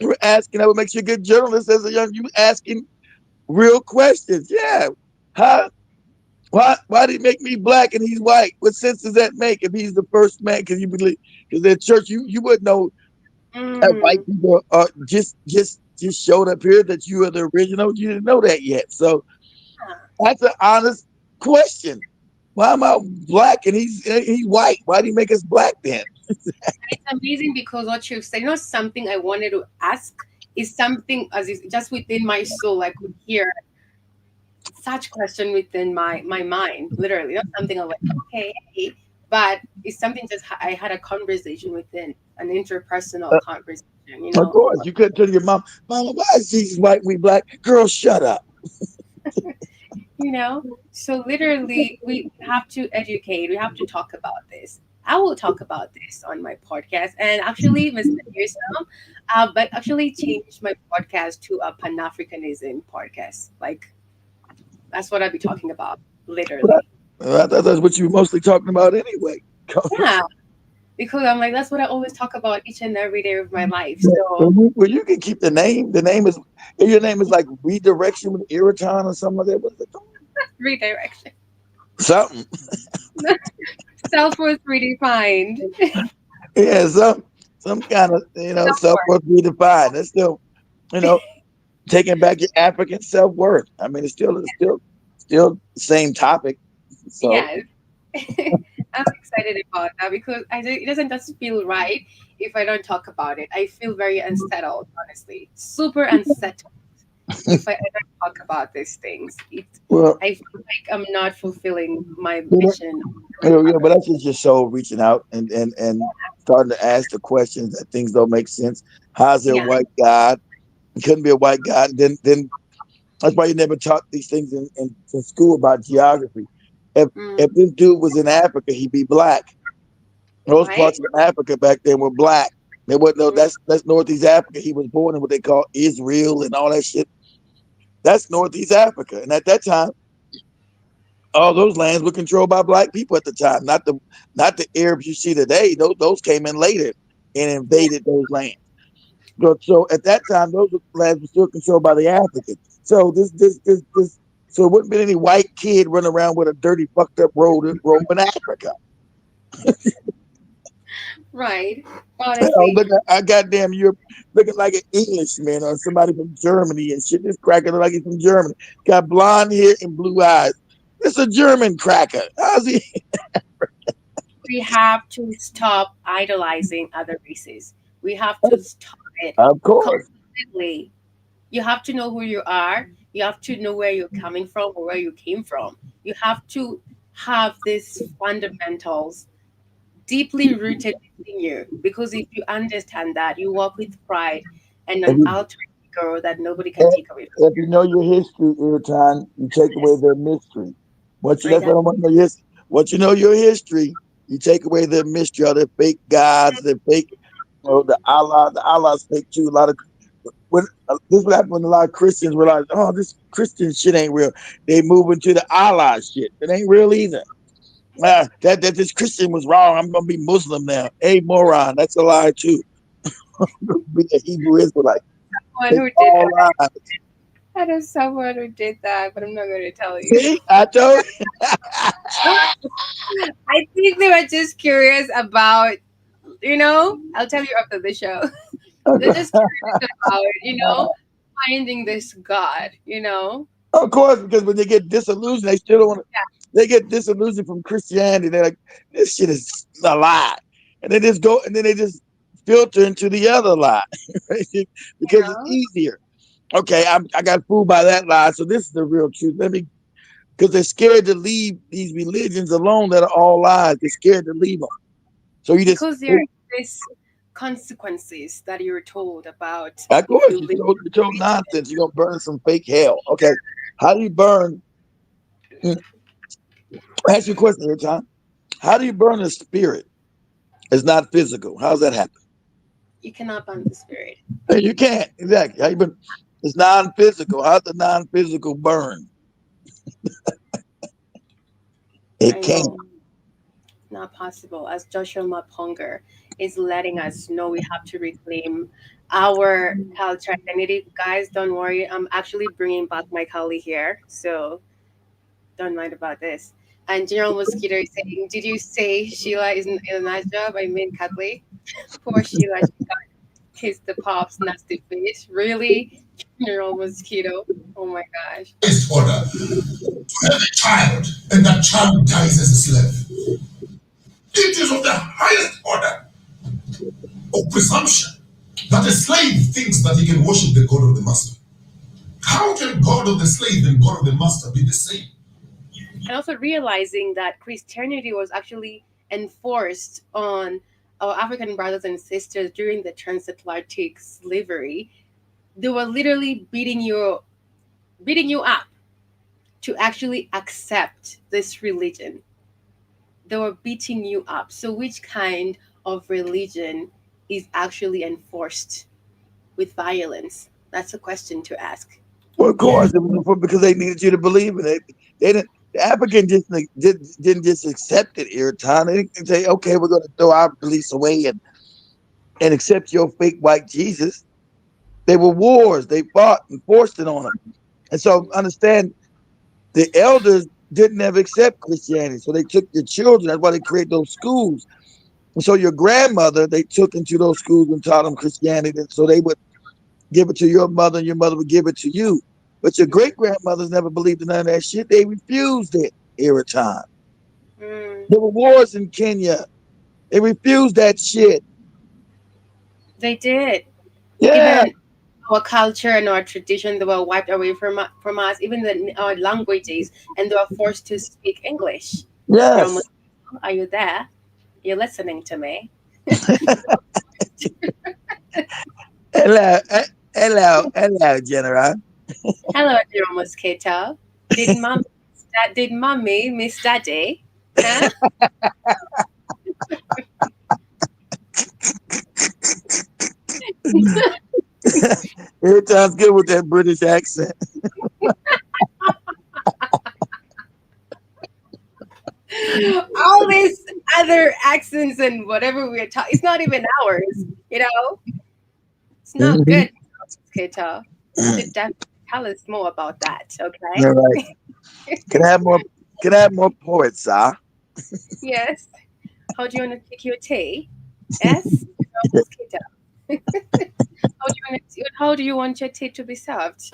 were asking, that would make you a good journalist. As a young, you asking real questions. Yeah, huh? Why did he make me black and he's white? What sense does that make if he's the first man? Because you believe because at church you wouldn't know that white mm, people just showed up here that you are the original. You didn't know that yet. So that's an honest question. Why am I black and he's white? Why did he make us black then? it's amazing because what you've said, something I wanted to ask is something as is just within my soul. I could hear such question within my mind, literally, not something I'm like, okay, hey, but it's something just I had a conversation within an interpersonal conversation, Of course, you couldn't tell your Mama, why is Jesus white? We black. Girl, shut up. you know. So literally, we have to educate. We have to talk about this. I will talk about this on my podcast, and actually, Mr. Pearson, but actually changed my podcast to a Pan Africanism podcast. Like that's what I'll be talking about, literally. I thought that's what you were mostly talking about anyway. Yeah, because I'm like that's what I always talk about each and every day of my life. So Well, you can keep the name. The name is if your name is like redirection with Iraton or something like that. What's it called? redirection, Something. self worth redefined. Yeah, some kind of self Self-worth. worth redefined. That's still you know taking back your African self worth. I mean, it's still the same topic. So Yes. I'm excited about that because it doesn't just feel right if I don't talk about it. I feel very unsettled, honestly, super unsettled if I don't talk about these things. well, I feel like I'm not fulfilling my mission. but that's just your soul reaching out and starting to ask the questions that things don't make sense. How's there a Yeah. white God? It couldn't be a white God. Then that's why you never taught these things in school about geography. If Mm, this dude was in Africa, he'd be black. Those right? parts of Africa back then were black. They wouldn't know Mm, that's Northeast Africa. He was born in what they call Israel and all that shit. That's Northeast Africa. And at that time, all those lands were controlled by black people at the time, not the Arabs you see today. Those came in later and yeah. invaded those lands. So at that time, those lands were still controlled by the Africans. So this so it wouldn't be any white kid running around with a dirty, fucked up robe in Africa. Right. Look, Honestly. I goddamn you're looking like an Englishman or somebody from Germany and shit. This cracker look like he's from Germany. Got blonde hair and blue eyes. It's a German cracker. How's he? We have to stop idolizing other races. We have to stop it Of course. completely. You have to know who you are. You have to know where you're coming from or where you came from. You have to have these fundamentals deeply rooted in you because if you understand that, you walk with pride and If an you, alter ego that nobody can take away from if you know your history, every time you take you. away Yes, their mystery. I That's got what I want to know. Yes, once you know your history, you take away their mystery, all their fake gods, their fake, the Allah's fake too. A lot of this what happened when a lot of Christians realize, oh, this Christian shit ain't real. They move into the Allah shit. It ain't real either. That this Christian was wrong. I'm gonna be Muslim now. Hey, moron, that's a lie too. Be a Hebrew Israelite. someone It's who did all lies. I know someone who did that, but I'm not going to tell you. See, I told you. I did think they were just curious about, I'll tell you after the show. They're just curious about, finding this God, Of course, because when they get disillusioned, they still don't want to. They get disillusioned from Christianity. They're like, this shit is a lie, and they just go, and then they just filter into the other lie, right? Because it's easier. Okay, I got fooled by that lie, so this is the real truth. Because they're scared to leave these religions alone that are all lies. They're scared to leave them. So you just because there are these consequences that you're told about. Of course, you're told nonsense. You're gonna burn some fake hell. Okay, how do you burn? Ask you a question every time. How do you burn a spirit? It's not physical. How's that happen? You cannot burn the spirit. You can't. Exactly. How you burn? It's non-physical. How's the non-physical burn? It can't. Not possible. As Joshua Maponger is letting us know, we have to reclaim our culture identity. Guys, don't worry. I'm actually bringing back my colleague here, so don't mind about this. And General Mosquito is saying, did you say Sheila isn't a nice job? I mean, Kathleen. Poor Sheila, she got kissed the pop's nasty face. Really? General Mosquito. Oh my gosh. Highest order to have a child, and that child dies as a slave. It is of the highest order of presumption that a slave thinks that he can worship the God of the master. How can God of the slave and God of the master be the same? And also realizing that Christianity was actually enforced on our African brothers and sisters during the transatlantic slavery. They were literally beating you up to actually accept this religion. They were beating you up. So which kind of religion is actually enforced with violence? That's a question to ask. Well, of course, because they needed you to believe it. They didn't. The African didn't just accept it every time. They didn't say, "Okay, we're going to throw our beliefs away and accept your fake white Jesus." They were wars. They fought and forced it on them. And so, understand, the elders didn't ever accept Christianity, so they took your children. That's why they created those schools. And so, your grandmother, they took into those schools and taught them Christianity. And so they would give it to your mother, and your mother would give it to you. But your great-grandmothers never believed in none of that shit. They refused it every time. There were wars in Kenya. They refused that shit. They did. Yeah. Even our culture and our tradition, they were wiped away from us, even our languages, and they were forced to speak English. Yes. Are you there? You're listening to me. Hello, General. Hello, dear Mosquito. Did mommy miss daddy? Huh? It sounds good with that British accent. All these other accents and whatever we're talking, it's not even ours, It's not good, Mosquito. You should definitely tell us more about that, okay? All right. Can I have more poets, huh? Yes. How do you want to take your tea? Yes? Mosquito. How do you want your tea to be served?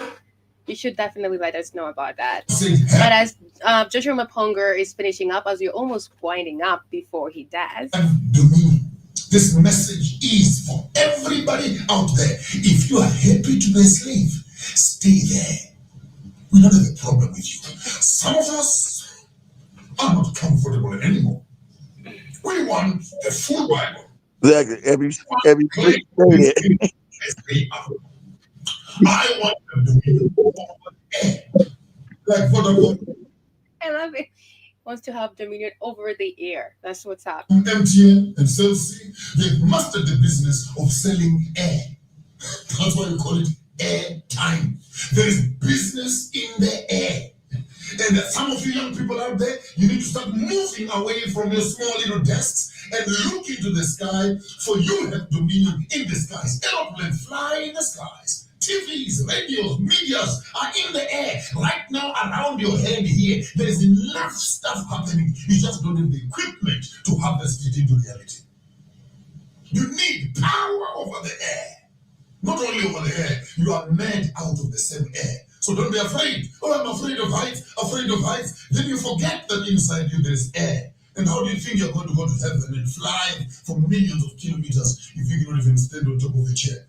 You should definitely let us know about that. But as Joshua Maponger is finishing up, as you're almost winding up before he does. This message is for everybody out there. If you are happy to be a slave, stay there. We don't have a problem with you. Some of us are not comfortable anymore. We want the full Bible. Exactly. Every priest say it. I want them to be like Vodafone. I love it. Wants to have dominion over the air. That's what's up. MTN and Cell C, they've mastered the business of selling air. That's why we call it air time. There is business in the air. And some of you young people out there, you need to start moving away from your small little desks and look into the sky, for you have dominion in the skies. Aeroplanes fly in the skies. TVs, radios, medias are in the air. Right now, around your head here, there is enough stuff happening. You just don't have the equipment to harvest it into reality. You need power over the air. Not only over the air, you are made out of the same air. So don't be afraid. Oh, I'm afraid of heights, afraid of heights. Then you forget that inside you there is air. And how do you think you're going to go to heaven and fly for millions of kilometers if you cannot even stand on top of a chair?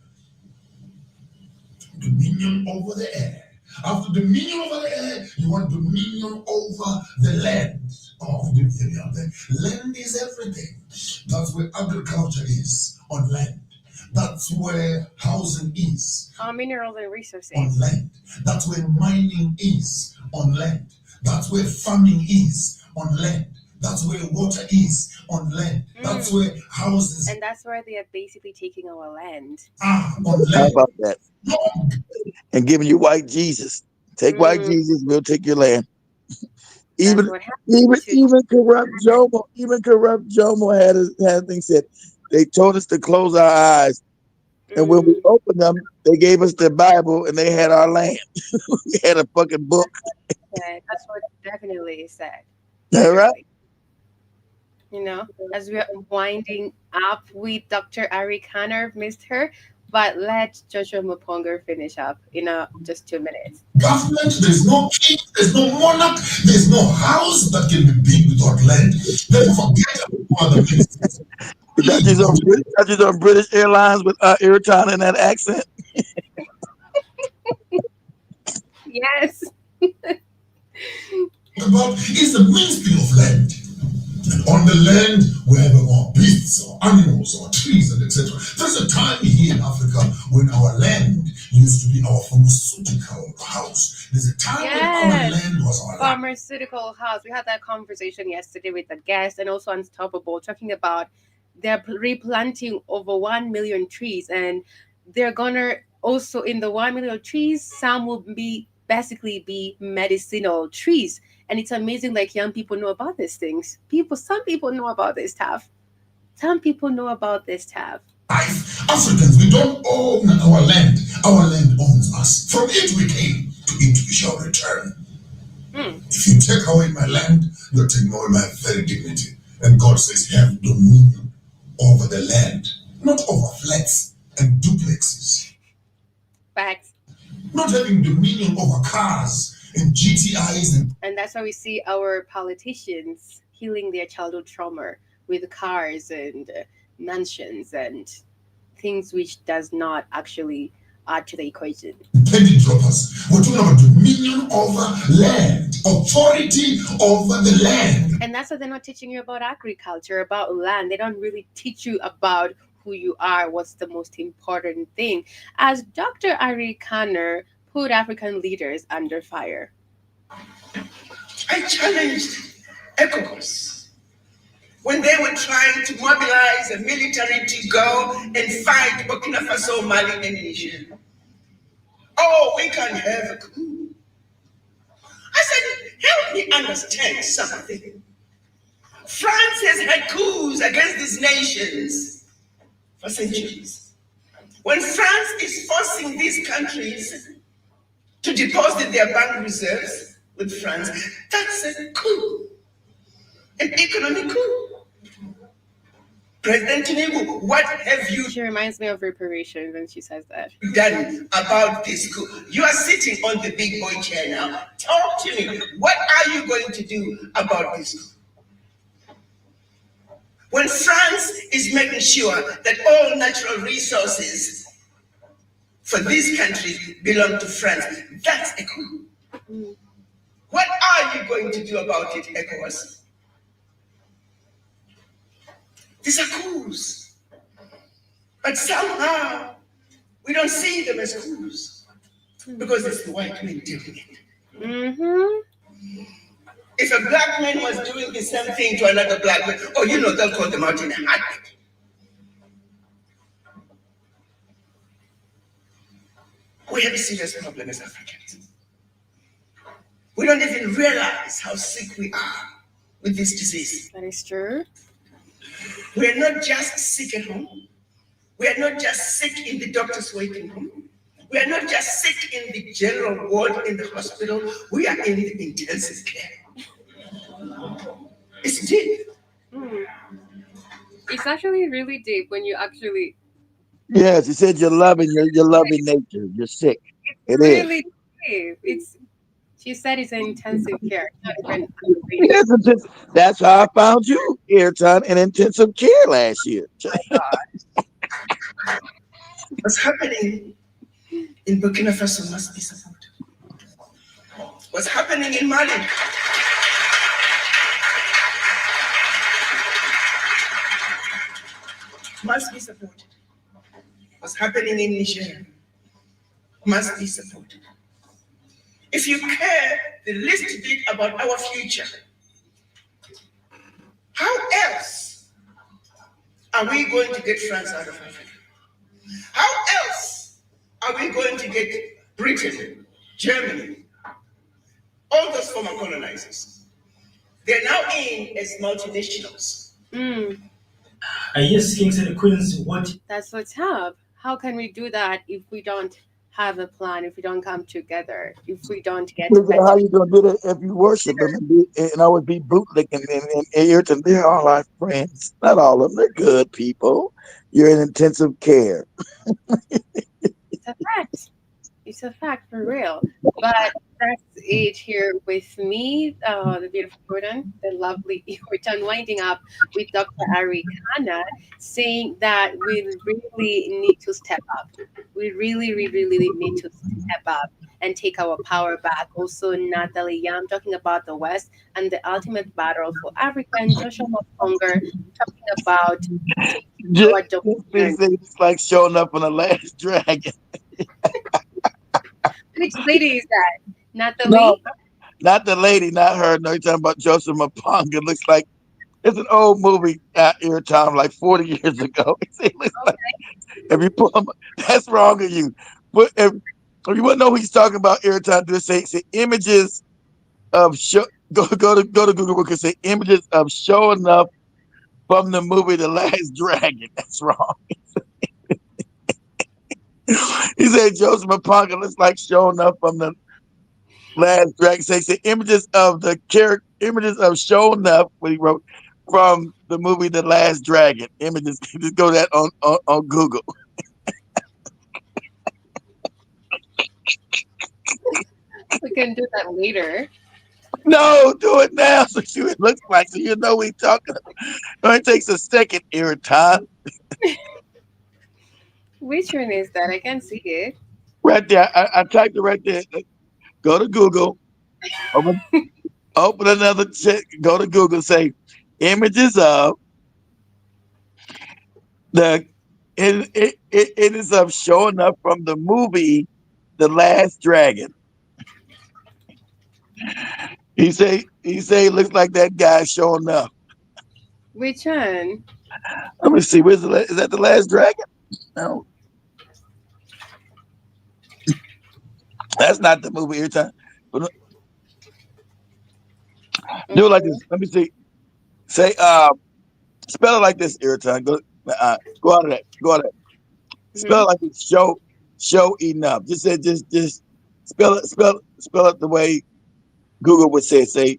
Dominion over the air. After dominion over the air, you want dominion over the land. Oh, didn't hear me out there. Land is everything. That's where agriculture is, on land. That's where housing is. Minerals and resources. On land. That's where mining is, on land. That's where farming is, on land. That's where water is, on land. That's where houses. And that's where they are basically taking our land. On How land. about that? And giving you white Jesus. Take white Jesus, we'll take your land. Even corrupt Jomo had a thing said. They told us to close our eyes, and when we opened them, they gave us the Bible, and they had our land. We had a fucking book. Yeah, that's what definitely is said. All right. You know, as we're winding up with Dr. Ari Kanner, missed her, but let Joshua Muponga finish up in just 2 minutes. Government, there's no king, there's no monarch, there's no house that can be built without land. Then forget about other places. Touches on British Airlines with Irritan in that accent. Yes. About is the mainstream of land. And on the land, wherever our beasts or animals or trees and etc. There's a time here in Africa when our land used to be our pharmaceutical house. There's a time when our land was our pharmaceutical house. We had that conversation yesterday with the guest and also Unstoppable, talking about they're replanting over 1 million trees, and they're gonna also in the 1 million trees, some will be basically be medicinal trees. And it's amazing, like young people know about these things. Some people know about this stuff. Some people know about this stuff. Africans, we don't own our land. Our land owns us. From it we came, to it we shall return. If you take away my land, you're taking away my very dignity. And God says, have dominion over the land, not over flats and duplexes. Facts. Not having dominion over cars and GTIs. And that's why we see our politicians healing their childhood trauma with cars and mansions and things which does not actually add to the equation. Penny droppers. We're talking about dominion over land, authority over the land. And that's why they're not teaching you about agriculture, about land. They don't really teach you about who you are, what's the most important thing. As Dr. Ari Kanner put African leaders under fire. I challenged ECOWAS when they were trying to mobilize the military to go and fight Burkina Faso, Mali, and Niger. Oh, we can have a coup. I said, help me understand something. France has had coups against these nations for centuries. When France is forcing these countries to deposit their bank reserves with France, that's a coup, an economic coup. President Tinubu, what have you She reminds me of reparations when she says that. done about this coup? You are sitting on the big boy chair now. Talk to me. What are you going to do about this coup? When France is making sure that all natural resources for these countries belong to France, that's a coup. What are you going to do about it, ECOWAS? These are coups. But somehow, we don't see them as coups because it's the white men doing it. If a black man was doing the same thing to another black man, oh, you know, they'll call them out in a heartbeat. We have a serious problem as Africans. We don't even realize how sick we are with this disease. That is true. We are not just sick at home. We are not just sick in the doctor's waiting room. We are not just sick in the general ward in the hospital, we are in the intensive care. It's deep. Mm. It's actually really deep when you actually. Yes, you said you're loving your loving nature. You're sick. It is. Really deep. It's. She said it's an intensive care, not even. Yes, that's how I found you, Airtime, in intensive care last year. What's happening in Burkina Faso must be supported. What's happening in Mali must be supported. What's happening in Niger must be supported. If you care the least bit about our future, how else are we going to get France out of Africa? How else are we going to get Britain, Germany, all those former colonizers? They're now in as multinationals. Mm. Yes, Kings and Queens, what? That's what's up. How can we do that if we don't have a plan, if we don't come together, if we don't get How you gonna do that if you worship him and always be bootlicking and Ayrton? They're all our friends. Not all of them. They're good people. You're in intensive care. It's a fact. It's a fact for real. But that's it here with me, the beautiful Gordon, the lovely Ayrton, winding up with Dr. Ari Khanna, saying that we really need to step up. We really need to step up and take our power back. Also, Natalie Yam talking about the West and the ultimate battle for Africa, and Joshua Monger talking about our It's like showing up on the Last Dragon. Which lady is that? Natalie? No, not the lady, not her. No, you're talking about Joseph Mapanga. It looks like it's an old movie out here, Tom, like 40 years ago. It looks like, if you pull him, that's wrong of you. But if you want to know who he's talking about, Airtime, just say images of show. Go to Google and say images of showing up from the movie The Last Dragon. That's wrong. He said Joseph Mapanga looks like showing up from the Last Dragon. Say images of the images of showing up what he wrote from the movie The Last Dragon. Images. Just go that on Google. We can do that later. No, do it now so see what it looks like so you know what he's talking about. It only takes a second, Airtime. Which one is that? I can't see it. Right there. I typed it right there. Go to Google. Open another check. Go to Google. Say images of the it is of showing up from the movie The Last Dragon. He say it looks like that guy showing up. Which one? Let me see. Is that The Last Dragon? No. That's not the movie every time. Do it like this. Let me see. Say spell it like this every time. Go out of that. Go out of that. Spell it like this. Show enough. Just say just spell it the way Google would say. Say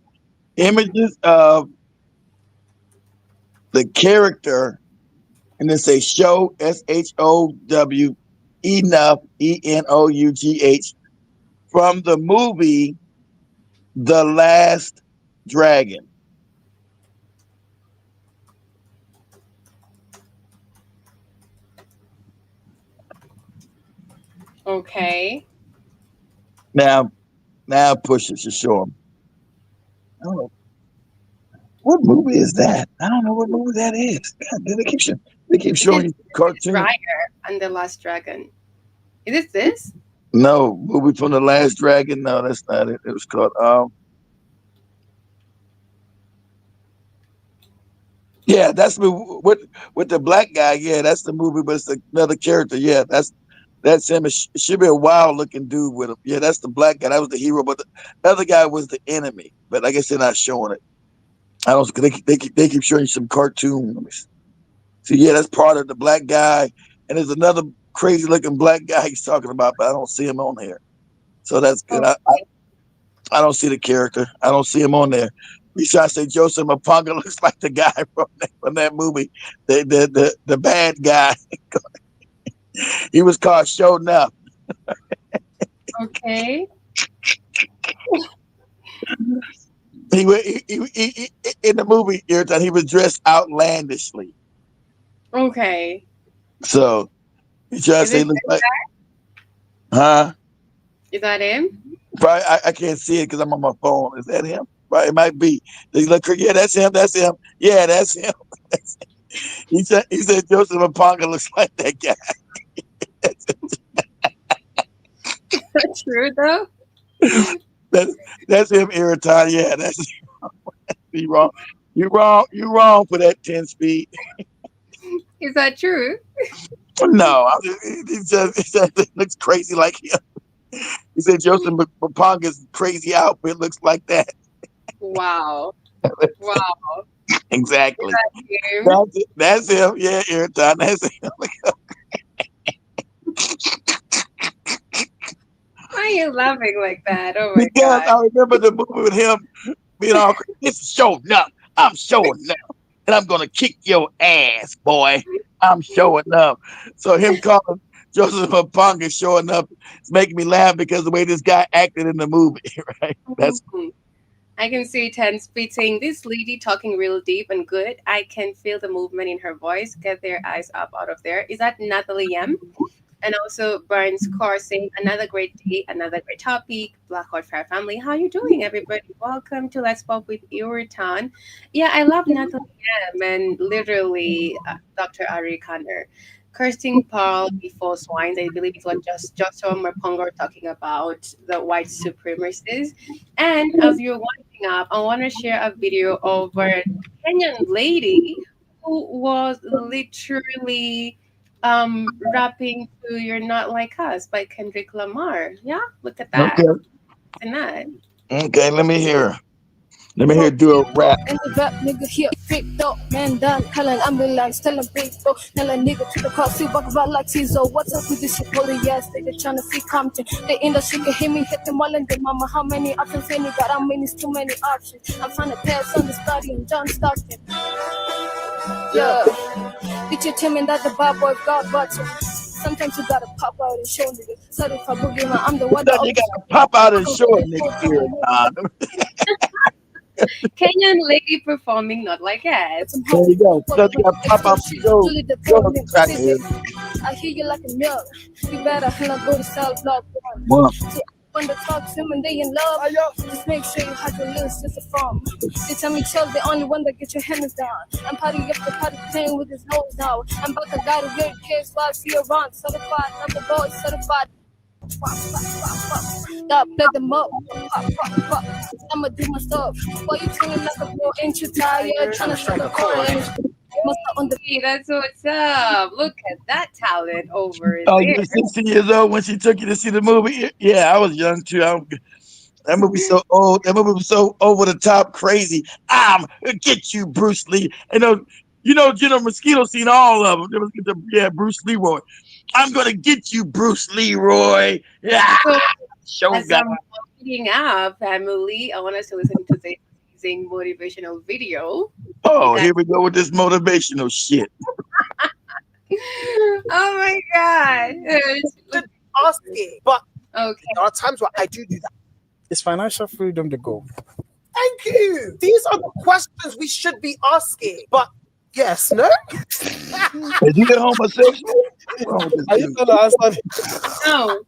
images of the character and then say show SHOW enough ENOUGH from the movie The Last Dragon. Okay. Now push it to show them. I don't know. What movie is that? I don't know what movie that is. God, they keep showing you cartoons. Raya and the Last Dragon. Is it this? No, movie from The Last Dragon. No, that's not it. It was called yeah, that's with the black guy. Yeah, that's the movie, but it's another character. Yeah, that's him. It should be a wild looking dude with him. Yeah, that's the black guy. That was the hero, but the other guy was the enemy. But I guess they're not showing it. I don't. They keep showing you some cartoon. Let me see. Yeah, that's part of the black guy, and there's another crazy looking black guy he's talking about, but I don't see him on here. So that's good. Okay. I don't see the character. I don't see him on there. Besides, say Joseph Mapunga looks like the guy from that movie, the bad guy. He was called Showing Up. Okay. He in the movie every time he was dressed outlandishly. Okay. So he tried to Is say it look like, that? huh? Is that him? Probably I can't see it because I'm on my phone. Is that him? Right, it might be. They look, yeah, that's him. That's him. Yeah, that's him. He said Joseph Mapunga looks like that guy. That's true though. That's him, Iritan. Yeah, that's him. You wrong. You wrong for that 10 speed. Is that true? No, he said it looks crazy like him. He said Joseph Mapunga's crazy outfit looks like that. Wow. Wow. Exactly. Is that him? That's him. Yeah, Iritan. That's him. Why are you laughing like that? Oh my Because god. I remember the movie with him being all crazy. This is Showing Up. I'm showing up. And I'm gonna kick your ass, boy. I'm showing up. So him calling Joseph Mapunga Showing Up is making me laugh because the way this guy acted in the movie, right? That's Mhm. I can see 10 Speed saying, this lady talking real deep and good. I can feel the movement in her voice. Get their eyes up out of there. Is that Natalie M? And also Burns Core saying, another great day, another great topic. Black Heart Fire family. How you doing, everybody? Welcome to Let's Pop with Iritan. Yeah, I love Natalie M and literally Dr. Ari Connor. Kirsten Paul before swines. I believe it was just Joshua Mapunga talking about the white supremacists. And as you're winding up, I want to share a video of a Kenyan lady who was literally rapping to You're Not Like Us by Kendrick Lamar. Yeah, look at that. okay. And that. Okay, let me hear. Let me hear do a rap. And the rap nigga here, big dog, man done, calling ambulance, telling big dog, tell a nigga to the car, see walk about like Tizo. What's up with this shit, holy ass, they trying to see Compton. They in the shit can hit me, hit them all in the mama. How many options any got? How many? It's too many options. I'm trying to pass on the study and John Stockton. Yeah, did you tell me that the bad boy got button? Sometimes you gotta pop out and show nigga. Sorry for boogie, man, I'm the one that You gotta pop out and show a nigga here, Don. Kenyan lady performing Not Like Us. There you go. So you gotta pop out and show. I hear you like a milk. You better not go to cell block Wow. So when the talk to them and they in love, just make sure you have your little sister from. They tell me chill, the only one that get your hands down. I'm party up the party playing with his nose down. I'm about to die to wear kids while I see you around. Certified, number boy, certified. Stop, play them up. I'ma do my stuff. Why you feeling like a boy? Ain't you tired? Trying to strike a coin. Hey, that's what's up. Look at that talent over Oh, there. you were 16 years old when she took you to see the movie? Yeah, I was young too. That movie so old. That movie was so over the top crazy. I'm gonna get you, Bruce Lee. General Mosquito seen all of them. Yeah, Bruce Leroy. I'm gonna get you, Bruce Leroy. Yeah. So, as I'm winding up, family, I want us to listen to this amazing motivational video. Oh, here we go with this motivational shit. Oh my god. Ask it, but Okay. there are times where I do that. Is financial freedom the goal? Thank you. These are the questions we should be asking. But yes, no. Is you homosexual? Are you gonna answer? No.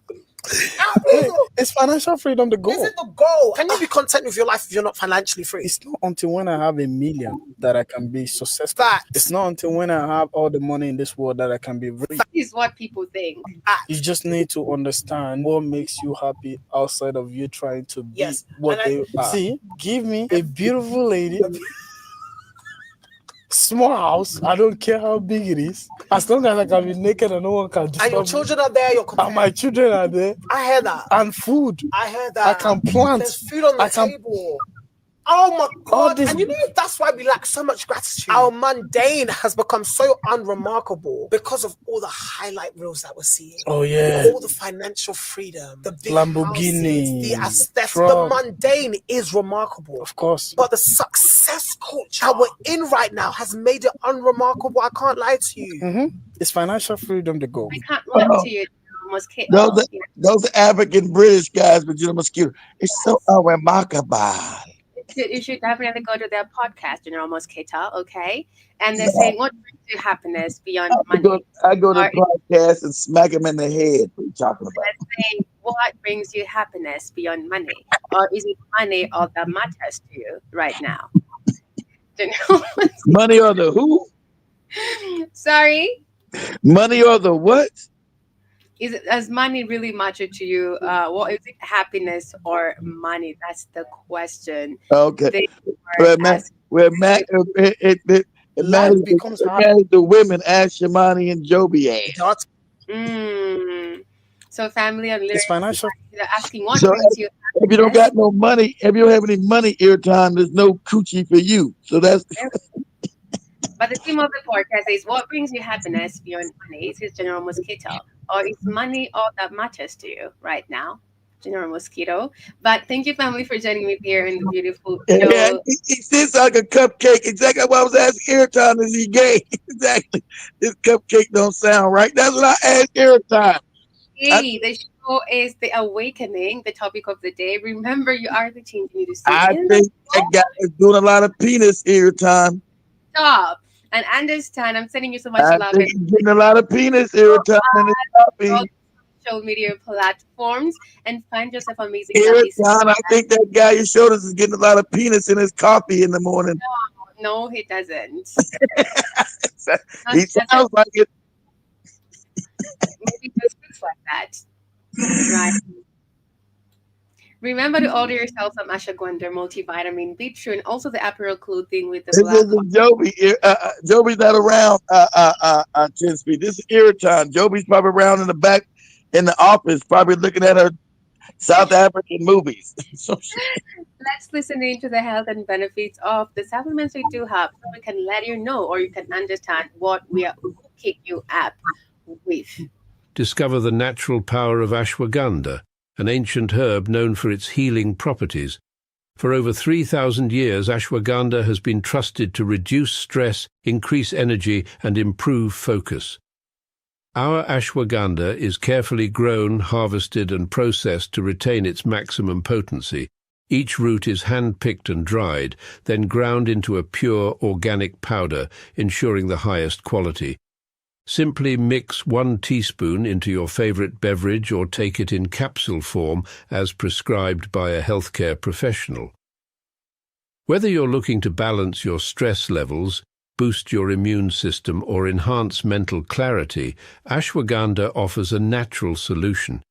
Is financial freedom the goal? Is it the goal? Can you be content with your life if you're not financially free? It's not until when I have $1 million that I can be successful. It's not until when I have all the money in this world that I can be rich. This is what people think. You just need to understand what makes you happy outside of you trying to be what and they are. See, give me a beautiful lady, small house. I don't care how big it is. As long as I can be naked and no one can disturb And your children are there, you're content. and my children are there. I heard that. And food. I heard that. I can plant. There's food on the I can- table. Oh my All God. this- And you know, that's why we lack so much gratitude. Our mundane has become so unremarkable because of all the highlight reels that we're seeing. Oh yeah. All the financial freedom, the big Lamborghini, houses, the aesthetics. truck. The mundane is remarkable. Of course. But the success culture that we're in right now has made it unremarkable. I can't lie to you. It's financial freedom to go. I can't lie to you, Mosquito. Those African British guys with General Mosquito. It's so unremarkable. You should definitely go to their podcast, General Mosquito, okay? And they're saying, what brings you happiness beyond money? I go to the podcast and smack him in the head. What are you talking about? They're saying, what brings you happiness beyond money? Or is it money all that matters to you right now? General Money or the who? Sorry? Money or the what? Does money really matter to you? What is it, happiness or money? That's the question. Okay. It matters the women. Ask Shimani and Joby ass. So family and It's financial. they're asking what So brings you if you don't got no money, if you don't have any money airtime, there's no coochie for you. So that's But the theme of the podcast is what brings you happiness beyond money? Is it General Mosquito? Or is money all that matters to you right now? General Mosquito. But thank you, family, for joining me here in the beautiful show. yeah, he sits like a cupcake. Exactly what I was asking airtime. Is he gay? Exactly. This cupcake don't sound right. That's what I asked airtime. Hey, the show is The Awakening, the topic of the day. Remember, you are the change you need to see. I think that guy is doing a lot of penis airtime. Stop and understand. I'm sending you so much I love. think he's getting a lot of penis airtime in his coffee. Social media platforms and find yourself amazing. Airtime, I think that guy you showed us is getting a lot of penis in his coffee in the morning. No, he doesn't. He sounds like it. Maybe he speaks like that. Right. Remember to order yourself some ashwagandha multivitamin B2 and also the apparel clothing with the This black. isn't Joby. Joby's not around. Chinsby. This is Airtime. Joby's probably around in the back in the office, probably looking at her South African movies. Let's listen into the health and benefits of the supplements we do have, so we can let you know, or you can understand what we are hooking you up with. Discover the natural power of ashwagandha, an ancient herb known for its healing properties. For over 3,000 years, ashwagandha has been trusted to reduce stress, increase energy, and improve focus. Our ashwagandha is carefully grown, harvested, and processed to retain its maximum potency. Each root is hand-picked and dried, then ground into a pure organic powder, ensuring the highest quality. Simply mix 1 teaspoon into your favorite beverage or take it in capsule form as prescribed by a healthcare professional. Whether you're looking to balance your stress levels, boost your immune system, or enhance mental clarity, ashwagandha offers a natural solution.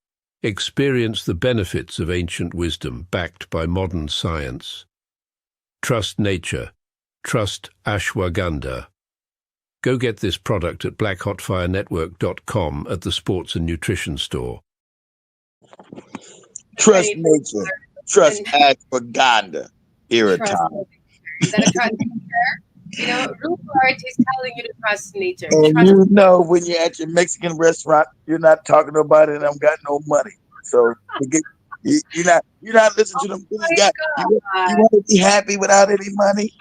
Experience the benefits of ancient wisdom backed by modern science. Trust nature. Trust ashwagandha. Go get this product at blackhotfirenetwork.com at the Sports and Nutrition Store. Trust nature. Trust ashwagandha. Airtime. You know, Rupert is telling you to trust nature. And Trust you know when you're at your Mexican restaurant, you're not talking to nobody that don't got no money. So you're not listening to them. You want to be happy without any money.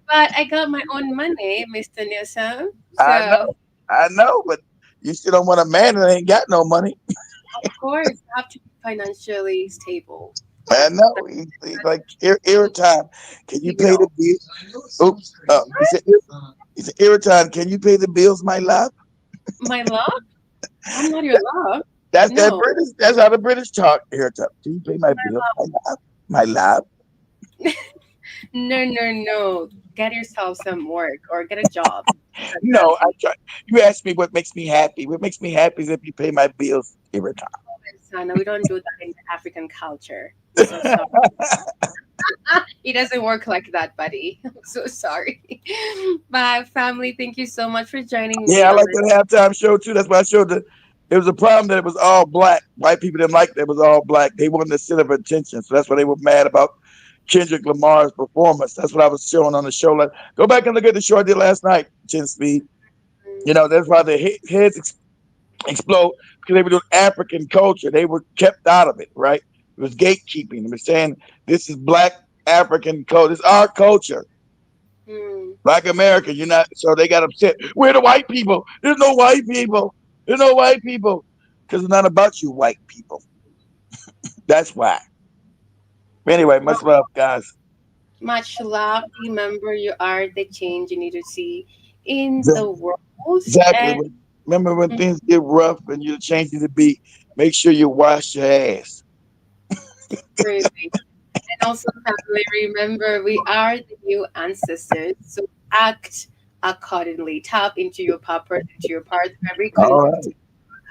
But I got my own money, Mr. Nielsen. So, I know, but you still don't want a man that ain't got no money. of course, you have to be financially stable. I know. He's like Airtime. Can you pay the bills? Oops. He said, Airtime, can you pay the bills, my love? My love? I'm not your love. That's No. that British. That's how the British talk. Airtime. Can you pay my bills, my love? No. Get yourself some work or get a job. No, I try. You asked me what makes me happy. What makes me happy is if you pay my bills every time. Son, we don't do that in the African culture. I'm so sorry. It doesn't work like that, buddy. I'm so sorry. My family, thank you so much for joining me. Yeah, I on like this. that halftime show too. That's why I showed it was a problem that it was all black. White people didn't like that it was all black. They wanted the center of attention, so that's why they were mad about Kendrick Lamar's performance. That's what I was showing on the show. Go back and look at the show I did last night, Chin Speed. You know, that's why their heads explode, because they were doing African culture. They were kept out of it, right? It was gatekeeping. They were saying, this is Black African culture. This is our culture. Black America, you're not. So they got upset. We're the white people. There's no white people. There's no white people. Because it's not about you white people. That's why. Anyway, much love, guys. Much love. Remember, you are the change you need to see in the world. Exactly. Remember when things get rough and you're changing to be, make sure you wash your ass. Crazy. And also, family, remember, we are the new ancestors. So act accordingly. Tap into your purpose, into your part of every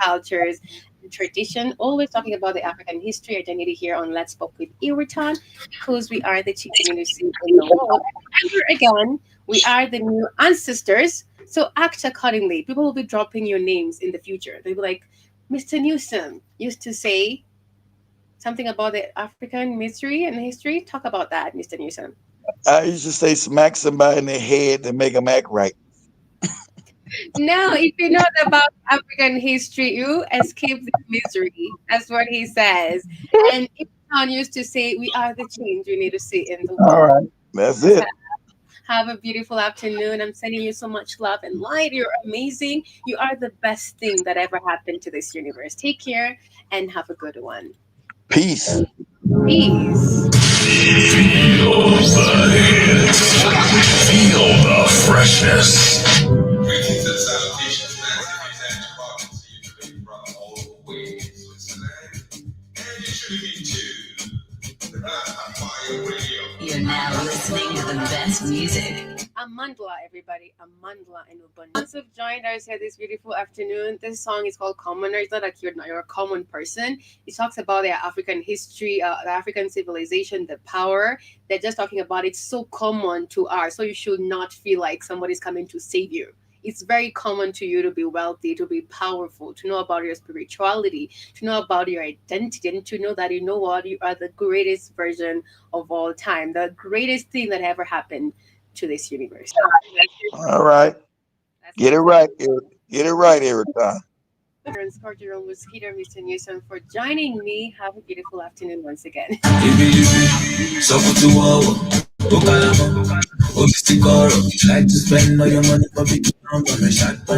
cultures and tradition. Always talking about the African history, identity here on Let's Pop with Irutan, because we are the chief community in the world. Remember, again, we are the new ancestors. So act accordingly. People will be dropping your names in the future. They'll be like, Mr. Newsom used to say something about the African mystery and history. Talk about that, Mr. Newsom. I used to say smack somebody in the head to make them act right. No, if you know about African history, you escape the misery. That's what he says. And Ibn used to say, we are the change you need to see in the world. All right. That's it. Have a beautiful afternoon. I'm sending you so much love and light. You're amazing. You are the best thing that ever happened to this universe. Take care and have a good one. Peace. Peace. Feel the hit. Feel the freshness. Greetings and salutations, Nancy Barton to you today from all the way in Switzerland. And you should be too. Fire Radio. You're now listening to the best music. Amandla, everybody. Amandla and Abundance have joined us here this beautiful afternoon. This song is called Commoner. It's not like you're a common person. It talks about their African history, the African civilization, the power. They're just talking about it's so common to ours. So you should not feel like somebody's coming to save you. It's very common to you to be wealthy, to be powerful, to know about your spirituality, to know about your identity, and to know that you know what, you are the greatest version of all time, the greatest thing that ever happened to this universe. All right. Get it right. Get it right every time. And Scorpio Mosquito, Mr. Newsom, for joining me. Have a beautiful afternoon once again. Like to spend all your money, but